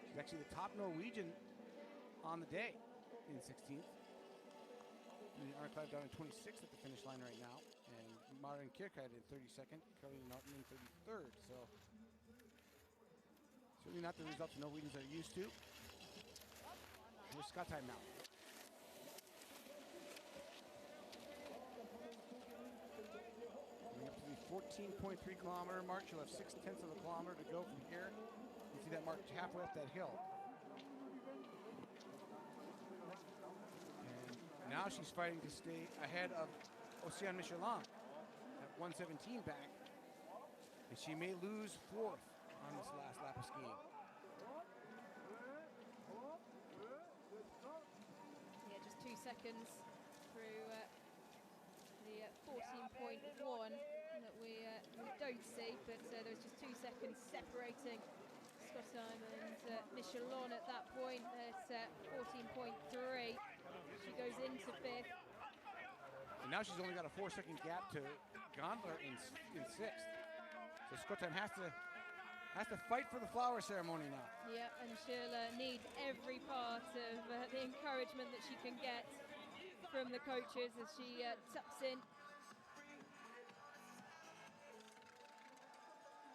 she's actually the top Norwegian on the day in 16th. And Arncliffe down in 26th at the finish line right now. And Maren Kierkegaard in 32nd, Caroline Norton in 33rd. So certainly not the results the Norwegians are used to. Here's Scott time now. 14.3 kilometer mark. She'll have 0.6 of a kilometer to go from here. You see that mark halfway up that hill. And now she's fighting to stay ahead of Océane Michelin at 1:17 back. And she may lose fourth on this last lap of skiing. Yeah, just 2 seconds through the 14.1 that we don't see, but there's just 2 seconds separating Scottheim and Michelin at that point at 14.3. She goes into fifth. And now she's only got a 4-second gap to Gondler in sixth. So Scottheim has to fight for the flower ceremony now. Yeah, and she'll need every part of the encouragement that she can get from the coaches as she tucks in.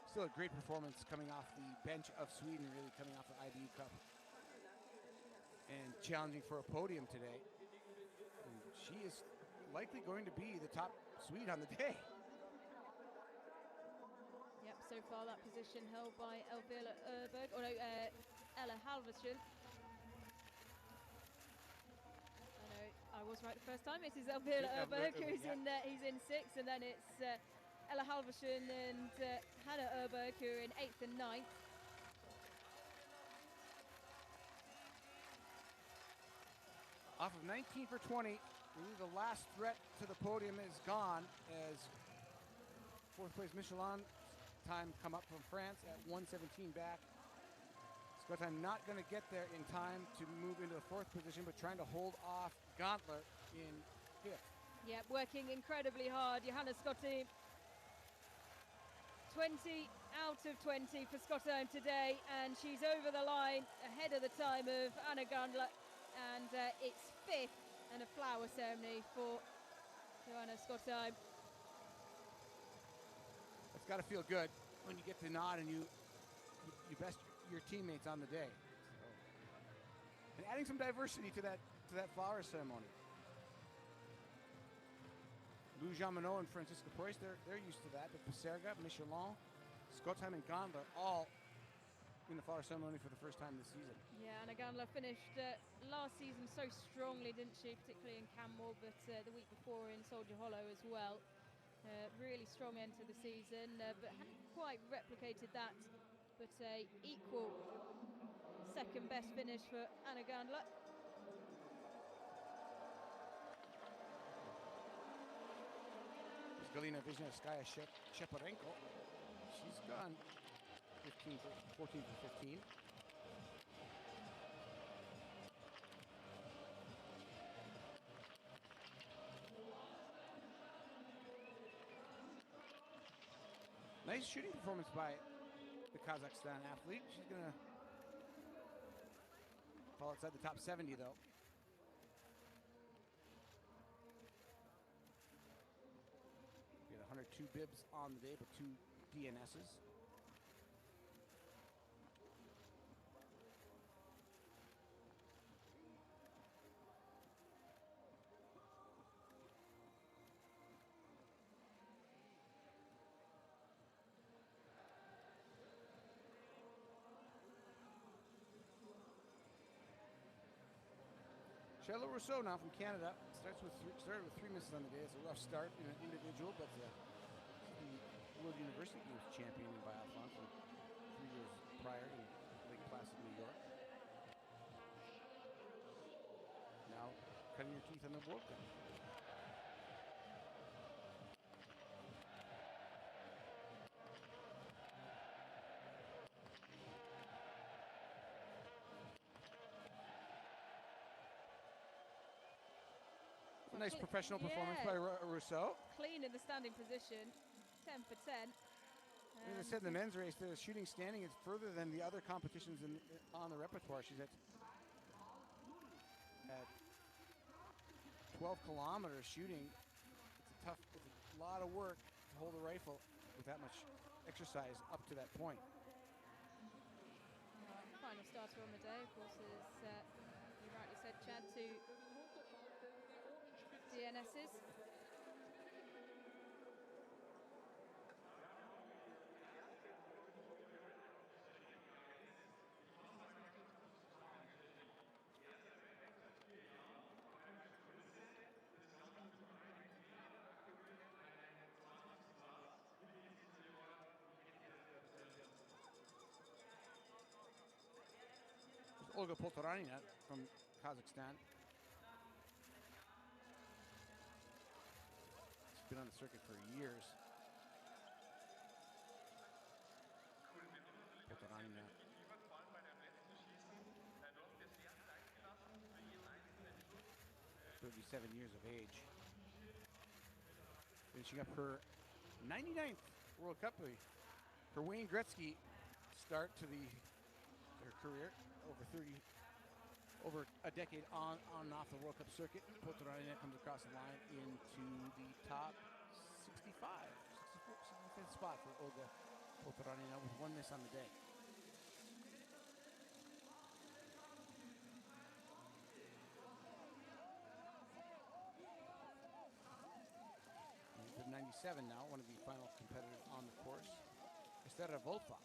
Still a great performance coming off the bench of Sweden, really coming off the IBU Cup. And challenging for a podium today. And she is likely going to be the top Swede on the day. Yep, so far that position held by Ella Halvorsen. I was right the first time. It is Elvira Öberg who's he's in sixth, and then it's Ella Halvorsen and Hannah Öberg who are in 8th and 9th. Off of 19 for 20, really the last threat to the podium is gone as fourth place Michelin time come up from France at 1:17 back. Scottheim not going to get there in time to move into the fourth position, but trying to hold off Gauntler in fifth. Yeah, working incredibly hard. Johanna Scottheim, 20 out of 20 for Scottheim today, and she's over the line ahead of the time of Anna Gandler, and it's fifth and a flower ceremony for Johanna Scottheim. It's got to feel good when you get the nod and you best your teammates on the day. So, and adding some diversity to that flower ceremony. Lou Jean-Monod and Francisca Preuss, they're used to that. But Paserga, Michelin, Scottheim, and Gandler all in the flower ceremony for the first time this season. Yeah, Anna Gandler finished last season so strongly, didn't she? Particularly in Canmore, but the week before in Soldier Hollow as well. Really strong end to the season, but hadn't quite replicated that. But a equal second best finish for Anna Gandler. Galina Wisniewskaja Sheparenko. She's gone 14 for 15. Nice shooting performance by the Kazakhstan athlete. She's going to fall outside the top 70 though. We had 102 bibs on the day, but 2 DNSs. Charlotte Rousseau now from Canada started with 3 misses on the day. It's a rough start in an individual, but the World University Games champion in biathlon from 3 years prior in Lake Placid, New York. Now cutting your teeth on the World Cup. A nice professional performance by Rousseau. Clean in the standing position, 10 for 10. As I said, in the men's race, the shooting standing is further than the other competitions on the repertoire. She's at 12 kilometers shooting. It's a lot of work to hold a rifle with that much exercise up to that point. Final starter on the day, of course, is, you rightly said, Chad, 2 DNSs. Olga Poltoranina from Kazakhstan. She's been on the circuit for years. Poltoranina. 37 years of age. Finishing up her 99th World Cup. Her Wayne Gretzky start to her career over a decade on and off the World Cup circuit. Poltoranina comes across the line into the top 65th spot for Olga Poltoranina with 1 miss on the day. Into 97 now, one of the final competitors on the course, Estera Volfa.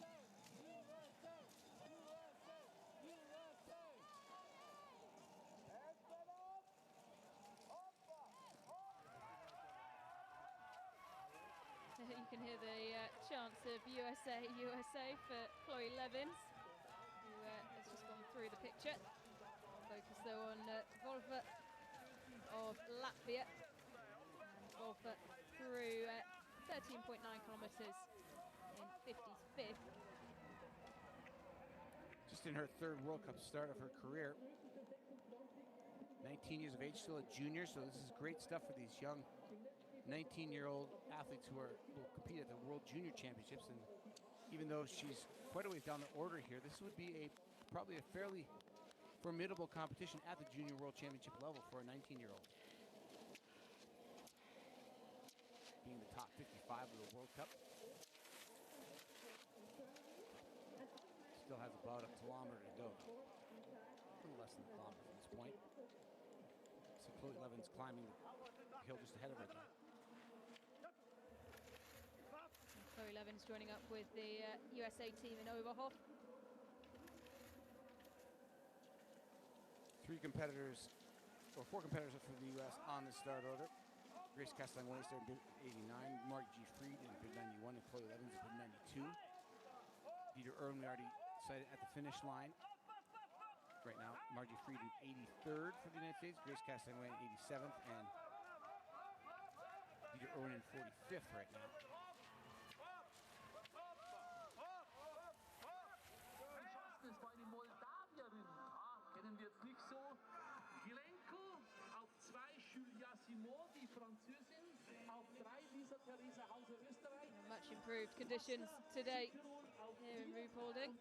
You can hear the chants of USA, USA for Chloe Levins, who has just gone through the picture. Focus though on Volfa of Latvia. And Volfa through 13.9 kilometers in 55th. Just in her 3rd World Cup start of her career. 19 years of age, still a junior, so this is great stuff for these young 19-year-old athletes who will compete at the World Junior Championships. And even though she's quite a ways down the order here, this would be probably a fairly formidable competition at the Junior World Championship level for a 19-year-old. Being the top 55 of the World Cup. Still has about a kilometer to go. A little less than a kilometer at this point. So Chloe Levins climbing the hill just ahead of her again. Chloe Levins joining up with the USA team in Oberhof. 4 competitors for the U.S. on the start order. Grace Castañeda started in bid 89, Mark G. Fried in bid 91, and Chloe Levins in bid 92. Dieter Erwin, we already cited at the finish line. Right now, Margie Fried in 83rd for the United States, Grace Castañeda in 87th, and Dieter Erwin in 45th right now. Kennen wir jetzt nicht so. Gilenko auf 2 Julia Simon, die Französin, auf 3 Lisa Theresa Hauser, Österreich. Much improved conditions today here in Ruhpolding.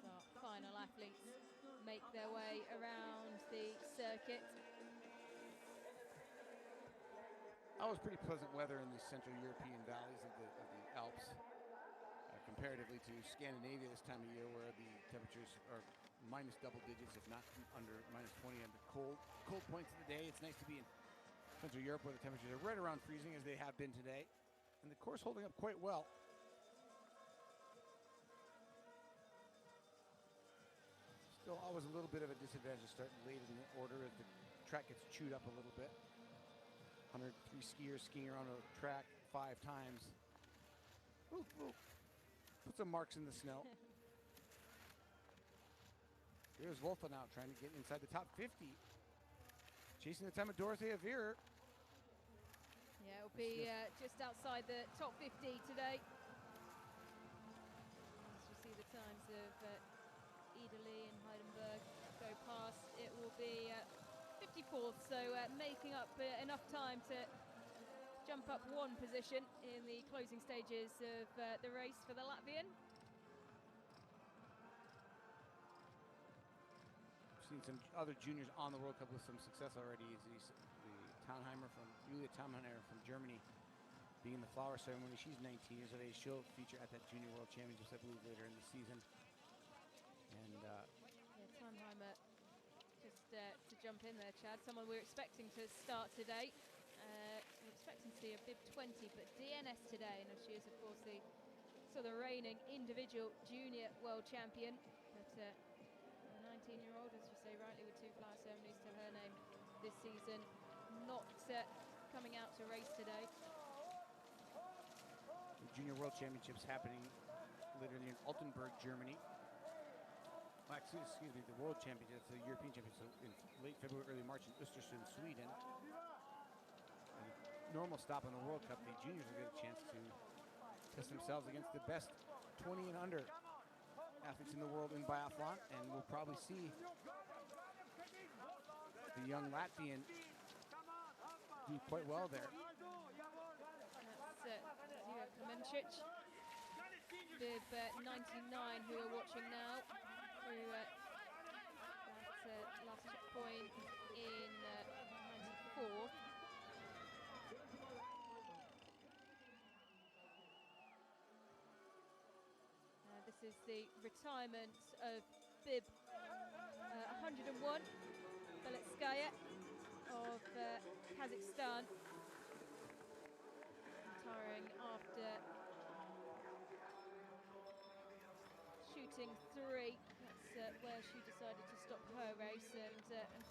Our final athletes make their way around the circuit. Always pretty pleasant weather in the Central European valleys of the Alps, comparatively to Scandinavia this time of year, where the temperatures are minus double digits, if not under minus 20 under cold points of the day. It's nice to be in Central Europe where the temperatures are right around freezing, as they have been today, and the course holding up quite well. Still always a little bit of a disadvantage to start late in the order as the track gets chewed up a little bit. 103 skiers skiing around a track 5 times. Ooh, ooh. Put some marks in the snow. Here's Volfa now trying to get inside the top 50. Chasing the time of Dorothea Veer. Yeah, it'll be just outside the top 50 today. As you see the times of Ida Lee and Heidenberg go past, it will be 54th, so making up enough time to jump up 1 position in the closing stages of the race for the Latvian. Seen some other juniors on the World Cup with some success already. Julia Tannheimer from Germany being in the flower ceremony. She's 19 years of age. She'll feature at that Junior World Championships, I believe, later in the season. And yeah, Tannheimer just to jump in there, Chad. Someone we're expecting to start today. We're expecting to see a bib 20, but DNS today, and she is of course the reigning individual junior world champion. But 19-year-old, as you say rightly, with 2 flower ceremonies to her name this season, not coming out to race today. The Junior World Championships happening later in Altenburg, Germany. well, excuse me, the World Championships, the European Championships in late February, early March in Östersund, Sweden. And a normal stop on the World Cup, the juniors will get a chance to test themselves against the best 20 and under athletes in the world in biathlon, and we'll probably see the young Latvian do quite well there. That's Zira Klemencic, bib 99, who are watching now through that last checkpoint in 94. This is the retirement of bib 101, Beletskaya of Kazakhstan, retiring after shooting 3. That's where she decided to stop her race and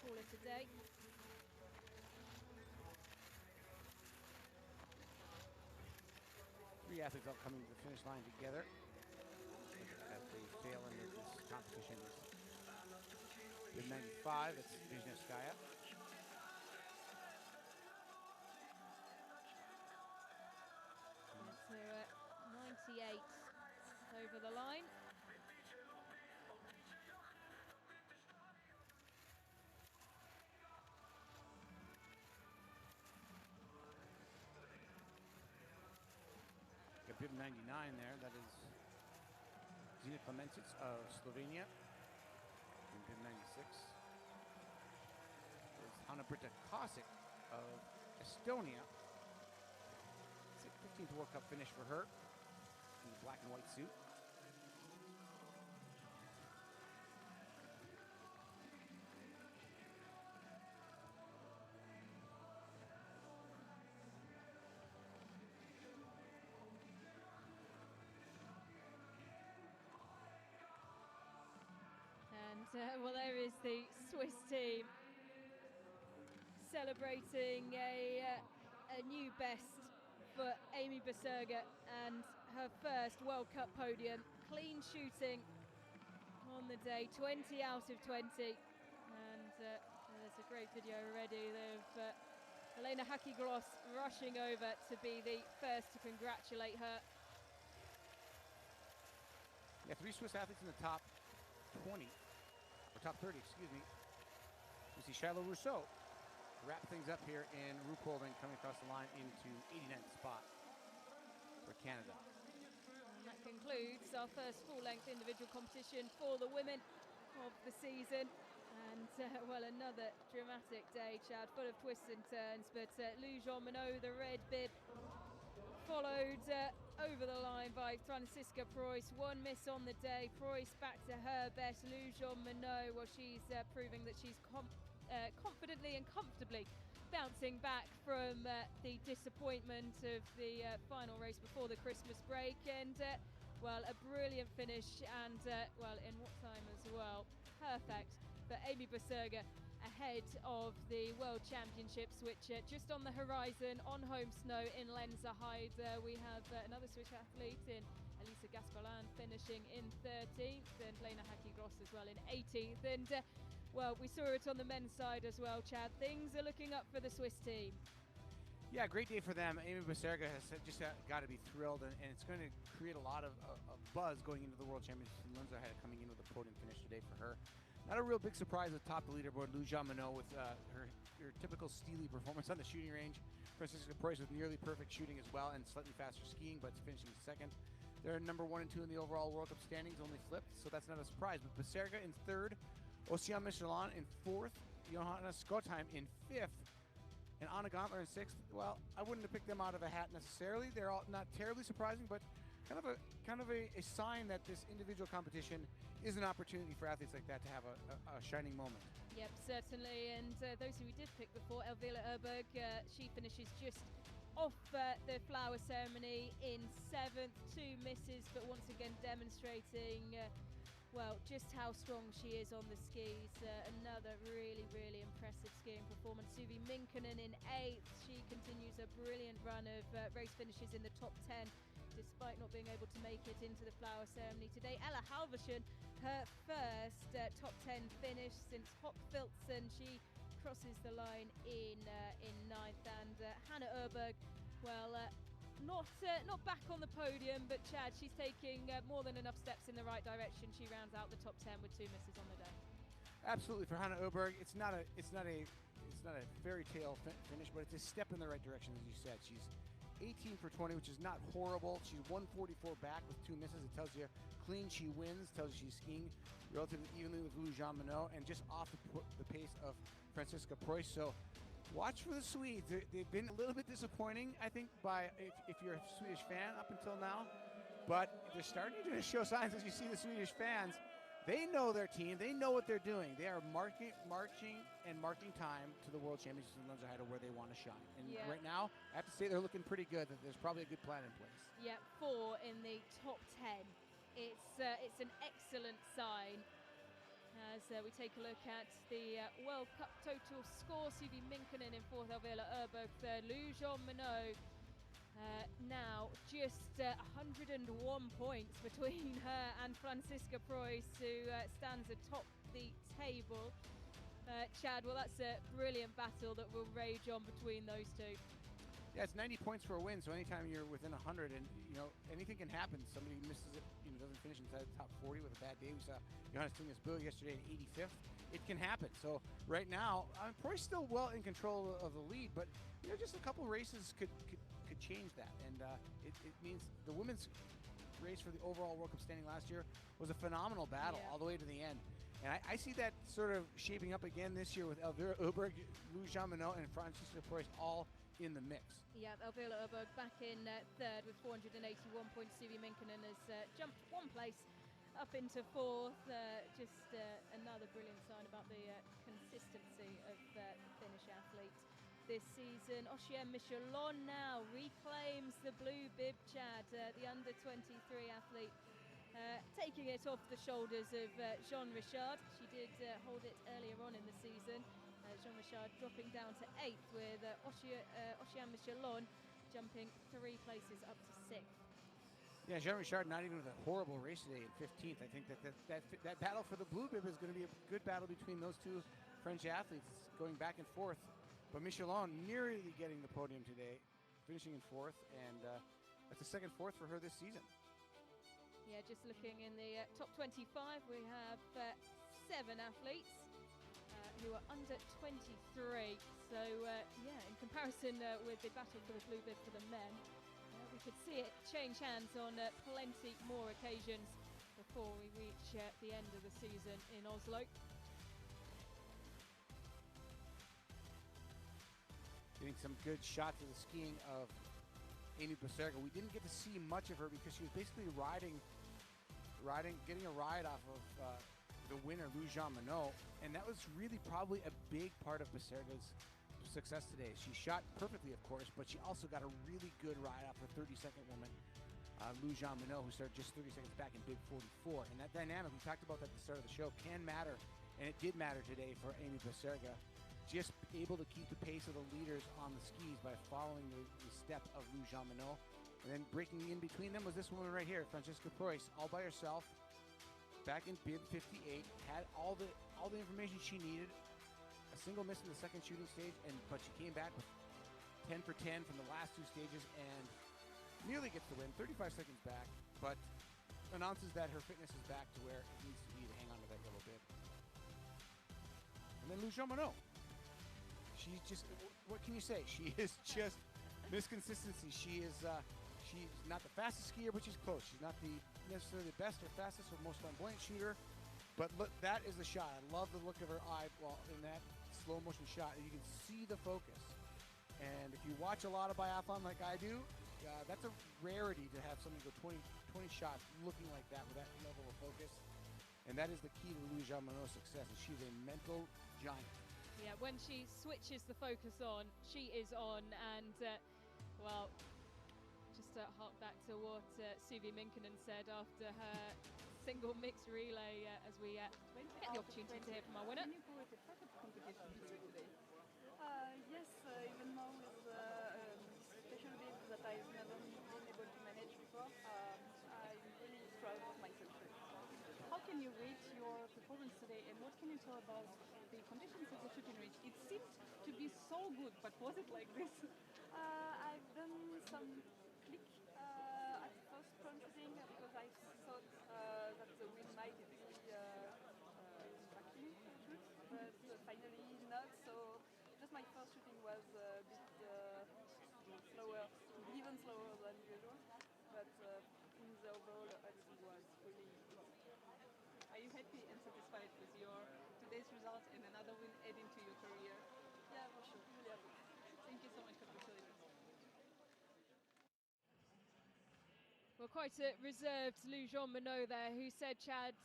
call it a day. Three athletes all coming to the finish line together as they sail into this competition. With 95, it's Wisniewskaja. So 98 over the line. Got bib 99 there. That is Zira Klemencic of Slovenia. And bib 96 is Hanna-Britta Kosic of Estonia. 15th World Cup finish for her in the black and white suit. And well, there is the Swiss team celebrating a new best for Amy Beserga and her first World Cup podium. Clean shooting on the day, 20 out of 20. And there's a great video already of Helena Haki-Gross rushing over to be the first to congratulate her. Yeah, 3 Swiss athletes in the top 20, or top 30, excuse me. We see Shiloh Rousseau wrap things up here in Ruhpolding, coming across the line into 89th spot for Canada. And that concludes our first full-length individual competition for the women of the season. And well, another dramatic day, Chad, full of twists and turns. But Lou Jean Monod, the red bib, followed over the line by Franziska Preuss. One miss on the day. Preuss back to her best. Lou Jean Monod, well, she's proving that she's confidently and comfortably bouncing back from the disappointment of the final race before the Christmas break. And well, a brilliant finish, and well, in what time as well. Perfect for Amy Beserga ahead of the World Championships, which just on the horizon on home snow in Lenzerheide. We have another Swiss athlete in Elisa Gasparlin finishing in 13th, and Lena Haki-Gross as well in 18th. And well, we saw it on the men's side as well, Chad. Things are looking up for the Swiss team. Yeah, great day for them. Amy Beserga has just got to be thrilled, and it's going to create a lot of buzz going into the World Championships in Lenzerheide, coming in with a podium finish today for her. Not a real big surprise atop the leaderboard. Lou Jean Monod with her typical steely performance on the shooting range. Franziska Preuss with nearly perfect shooting as well, and slightly faster skiing, but finishing second. They're number 1 and 2 in the overall World Cup standings, only flipped, so that's not a surprise. But Beserga in 3rd, Ocean Michelin in 4th, Johanna Skottheim in 5th, and Anna Gantler in 6th. Well, I wouldn't have picked them out of a hat necessarily. They're all not terribly surprising, but kind of a sign that this individual competition is an opportunity for athletes like that to have a shining moment. Yep, certainly. And those who we did pick before, Elvira Erberg, she finishes just off the flower ceremony in 7th. 2 misses, but once again demonstrating well, just how strong she is on the skis. Another really, really impressive skiing performance. Suvi Minkkinen in 8th. She continues a brilliant run of race finishes in the top 10. despite not being able to make it into the flower ceremony today. Ella Halvorsen, her first top 10 finish since Hock Filtzen. She crosses the line in ninth, and Hannah Urberg, well, not back on the podium, but Chad, she's taking more than enough steps in the right direction. She rounds out the top 10 with 2 misses on the day. Absolutely, for Hannah Urberg, it's not a fairy tale finish, but it's a step in the right direction, as you said. She's 18 for 20, which is not horrible. She's 144 back with 2 misses. It tells you clean she wins, tells you she's skiing relatively evenly with Lou Jean Monod, and just off the pace of Franziska Preuss. So watch for the Swedes. They've been a little bit disappointing, I think, if you're a Swedish fan up until now, but they're starting to show signs. As you see the Swedish fans, they know their team. They know what they're doing. They are marching time to the World Championships in Lenzerheide where they want to shine. And right now, I have to say they're looking pretty good. That there's probably a good plan in place. Yeah, 4 in the top 10. It's an excellent sign. As we take a look at the World Cup total score, Suvi Minkkinen in 4th, Alvela Urberg 3rd, Lou Jean Monod now just 101 points between her and Franziska Preuss, who stands atop the table. Chad, well, that's a brilliant battle that will rage on between those two. Yeah, it's 90 points for a win, so anytime you're within 100, and anything can happen. Somebody misses it, doesn't finish inside the top 40 with a bad day. We saw Johannes Tungas Bø yesterday at 85th. It can happen. So right now, Preuss still well in control of the lead, but just a couple races could change that, and it means the women's race for the overall World Cup standing last year was a phenomenal battle all the way to the end. And I see that sort of shaping up again this year with Elvira Urberg, Lou Jean Monod, and Franziska Preuss all in the mix. Yeah, Elvira Urberg back in 3rd with 481 points. Suvi Minkkinen has jumped 1 place up into 4th. Just another brilliant sign about the consistency of the Finnish athletes this season. Ossian Michelon now reclaims the blue bib, Chad, the under-23 athlete. Taking it off the shoulders of Jean Richard. She did hold it earlier on in the season. Jean Richard dropping down to 8th with Ossian Michelon jumping 3 places up to 6th. Yeah, Jean Richard not even with a horrible race today in 15th. I think that battle for the blue bib is going to be a good battle between those two French athletes going back and forth. But Michelon nearly getting the podium today, finishing in 4th, and that's the second 4th for her this season. Yeah, just looking in the top 25, we have 7 athletes who are under 23. So, in comparison with the battle for the blue bib for the men, we could see it change hands on plenty more occasions before we reach the end of the season in Oslo. Getting some good shots of the skiing of Amy Beserga. We didn't get to see much of her because she was basically getting a ride off of the winner, Lou Jean Monod, and that was really probably a big part of Beserga's success today. She shot perfectly, of course, but she also got a really good ride off her 32nd woman, Lou Jean Monod, who started just 30 seconds back in Big 44. And that dynamic, we talked about that at the start of the show, can matter, and it did matter today for Amy Beserga. Just able to keep the pace of the leaders on the skis by following the step of Lou Jean Monod. And then breaking in between them was this woman right here, Franziska Preuss, all by herself, back in bib 58, had all the information she needed. A single miss in the second shooting stage, but she came back with 10 for 10 from the last 2 stages and nearly gets the win, 35 seconds back, but announces that her fitness is back to where it needs to be to hang on to that yellow bib. And then Lou Jean Monod. She's just, what can you say? She is just misconsistency. She's not the fastest skier, but she's close. She's not necessarily the best or fastest or most flamboyant shooter, but look, that is the shot. I love the look of her eye in that slow motion shot. You can see the focus. And if you watch a lot of biathlon like I do, that's a rarity to have somebody go 20 shots looking like that with that level of focus. And that is the key to Lou Jean Monod's success. She's a mental giant. Yeah, when she switches the focus on, she is on, and just hark back to what Suvi Minkkinen said after her single mixed relay as we get the opportunity to hear from our winner. Can you go with the perfect competition for today? Yes, even more with special bibs that I've never been able to manage before. can you rate your performance today, and what can you tell about the conditions of the shooting range? It seemed to be so good, but was it like this? I've done some click at first front shooting because I thought that the wind might be backing shoot, but finally not. So just my first shooting was a bit slower, even slower than usual. But in the overall, everything was really easy. Are you happy and satisfied with your today's result and another win adding to your career? Yeah, for sure. Really happy. Thank you so much. Congratulations. Well, quite a reserved Lou Jean Monod there, who said, Chad,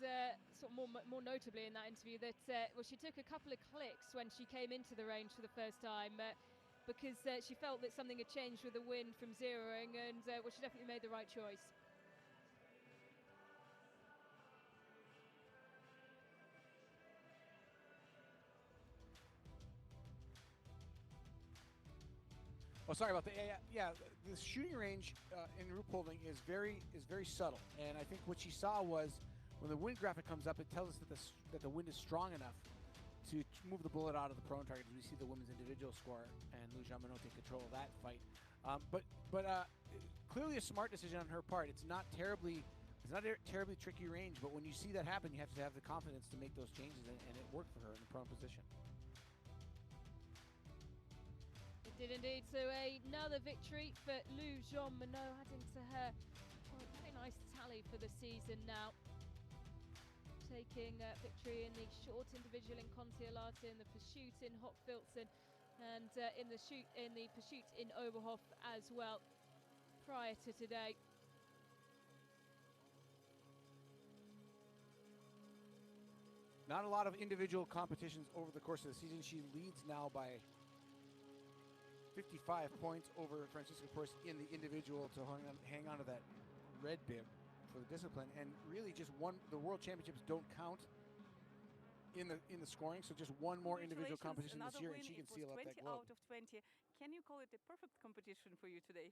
sort of more notably in that interview, that well, she took a couple of clicks when she came into the range for the first time because she felt that something had changed with the wind from zeroing, and well, she definitely made the right choice. Oh, sorry about that. Yeah, the shooting range in Ruhpolding is very subtle, and I think what she saw was when the wind graphic comes up, it tells us that the wind is strong enough to move the bullet out of the prone target. We see the women's individual score, and Lou Jean Monod take control of that fight. But clearly a smart decision on her part. It's not a terribly tricky range, but when you see that happen, you have to have the confidence to make those changes, and it worked for her in the prone position. It did indeed. So another victory for Lou Jean Monod, adding to her very nice tally for the season now. Taking victory in the short individual in Ellard, in the pursuit in Hochfilzen, and in the pursuit in Oberhof as well prior to today. Not a lot of individual competitions over the course of the season. She leads now by 55 points over Franziska Preuss in the individual to hang on to that red bib for the discipline, and really just the World Championships don't count in the scoring, so just one more individual competition this year, and she can seal up that globe. 20 out of 20. Can you call it a perfect competition for you today?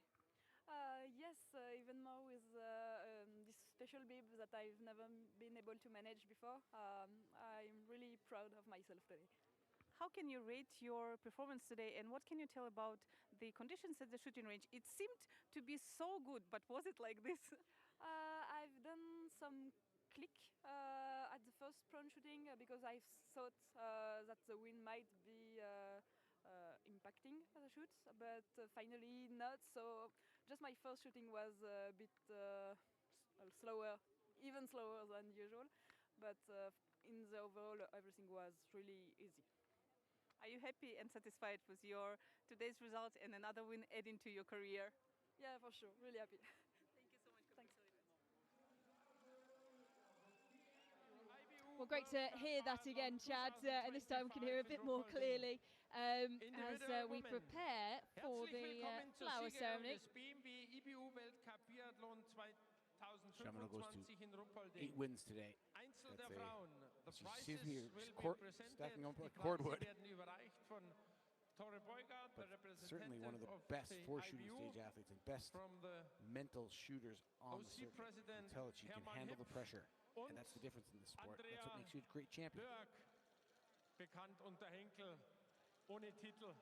Yes, even more with this special bib that I've never been able to manage before. I'm really proud of myself today. How can you rate your performance today, and what can you tell about the conditions at the shooting range? It seemed to be so good, but was it like this? I've done some click at the first prone shooting because I thought that the wind might be impacting the shoots, but finally not. So just my first shooting was a bit slower, even slower than usual, but in the overall everything was really easy. Are you happy and satisfied with your today's result and another win adding to your career? Yeah, for sure. Really happy. Thank you so much. Thanks. Well, great to hear that again, Chad, and this time we can hear a bit more clearly as we prepare for the flower ceremony. Jean Monod goes to 8 wins today. She seems to be stacking up like cordwood. But certainly one of the best shooting stage athletes and best mental shooters on the circuit. You can tell that she can handle the pressure, and that's the difference in this sport. That's what makes you a great champion. Bekannt unter Henkel, ohne Titel.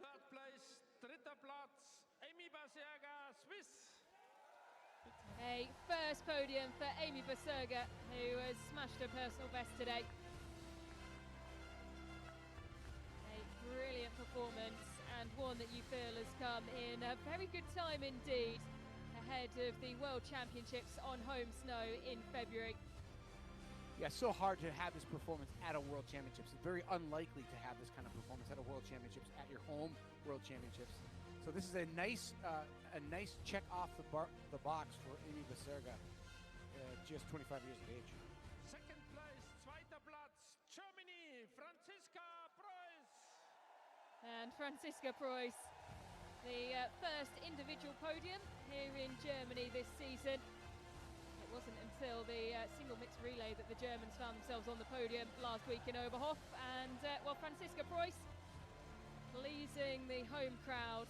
Third place, dritter Platz, Amy Baserga, Swiss. A first podium for Amy Baserga, who has smashed her personal best today. A brilliant performance, and one that you feel has come in a very good time indeed, ahead of the World Championships on home snow in February. Yeah, so hard to have this performance at a World Championships. It's very unlikely to have this kind of performance at a World Championships, at your home World Championships. So this is a nice check off the box for Amy Baserga, just 25 years of age. Second place, zweiter Platz, Germany, Franziska Preuss. And Franziska Preuss, the first individual podium here in Germany this season. It wasn't until the single mixed relay that the Germans found themselves on the podium last week in Oberhof. And well, Franziska Preuss pleasing the home crowd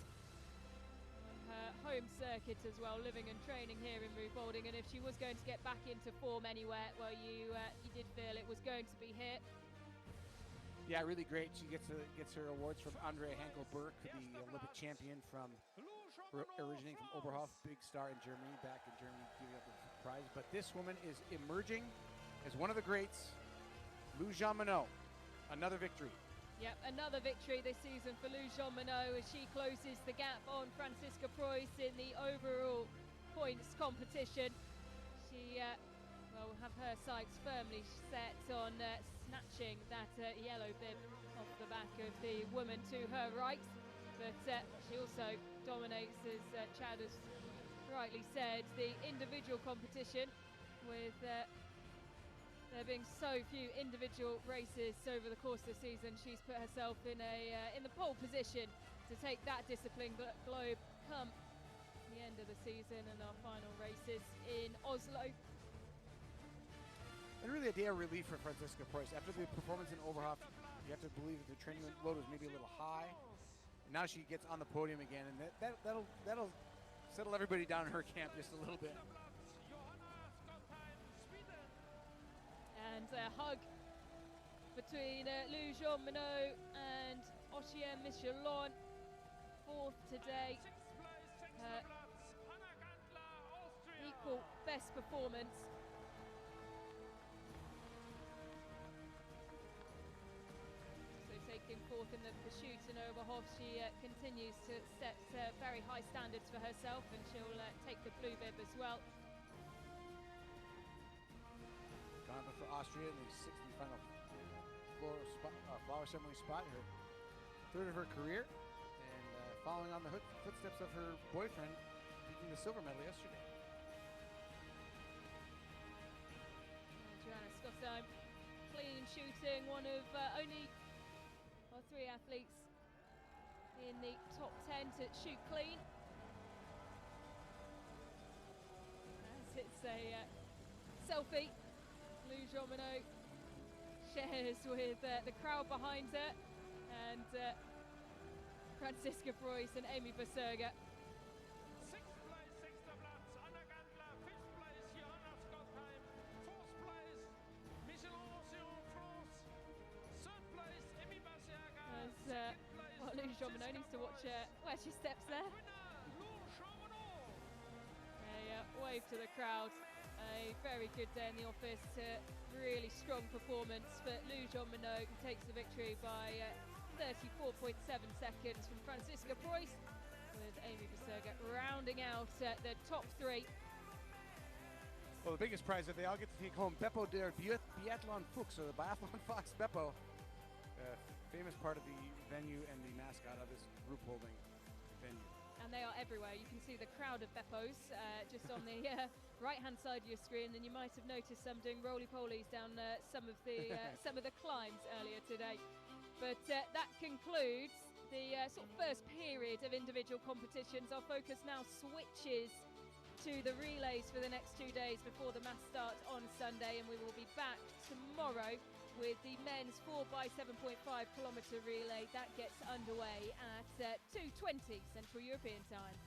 her home circuit as well, living and training here in Ruhpolding, and if she was going to get back into form anywhere, well, you did feel it was going to be here. Yeah, really great. She gets her awards from Andrea Henkel-Burke, the Olympic champion from originating from Oberhof, big star in Germany, back in Germany, giving up the prize. But this woman is emerging as one of the greats. Lou Jean-Monod, another victory. Yep, another victory this season for Lou Jean-Monod as she closes the gap on Franziska Preuss in the overall points competition. She will have her sights firmly set on snatching that yellow bib off the back of the woman to her right. But she also dominates, as Chad has rightly said, the individual competition, with there being so few individual races over the course of the season. She's put herself in the pole position to take that discipline globe come the end of the season and our final races in Oslo. And really a day of relief for Franziska Preuss. After the performance in Oberhof, you have to believe that the training load was maybe a little high. And now she gets on the podium again, and that'll settle everybody down in her camp just a little bit. And a hug between Lou Jean-Monod and Ossian Michelon. Fourth today. Equal best performance. Taking fourth in the pursuit in Oberhof, she continues to set very high standards for herself, and she'll take the blue bib as well. Gone for Austria in the 6th and final flower ceremony spot, her third of her career, and following on the footsteps of her boyfriend, taking the silver medal yesterday. Joanna Scottheim, clean shooting, one of only three athletes in the top 10 to shoot clean. As it's a selfie, Lou Jean-Monod shares with the crowd behind her, and Franziska Preuss and Amy Berserger. Sixth place, Sixter Platz, Anna Gantler. Fifth place, Johanna Scottheim. Fourth place, Michelon Roussillon, France. Third place, Amy Berserger. Well, Lou Jean-Monod needs to watch where she steps there. A wave to the crowd. A very good day in the office. Really strong performance for Lou Jean-Monod, who takes the victory by 34.7 seconds from Franziska Preuss, with Amy Berserger rounding out the top three. Well, the biggest prize that they all get to take home, Beppo der Biathlon Fuchs, or the Biathlon Fox Beppo, famous part of the venue and the mascot of this Ruhpolding venue. And they are everywhere. You can see the crowd of Beppos just on the right-hand side of your screen. And you might have noticed some doing roly-polies down some of the climbs earlier today. But that concludes the sort of first period of individual competitions. Our focus now switches to the relays for the next 2 days before the mass starts on Sunday, and we will be back tomorrow with the men's 4x7.5 kilometre relay. That gets underway at 2:20 Central European time.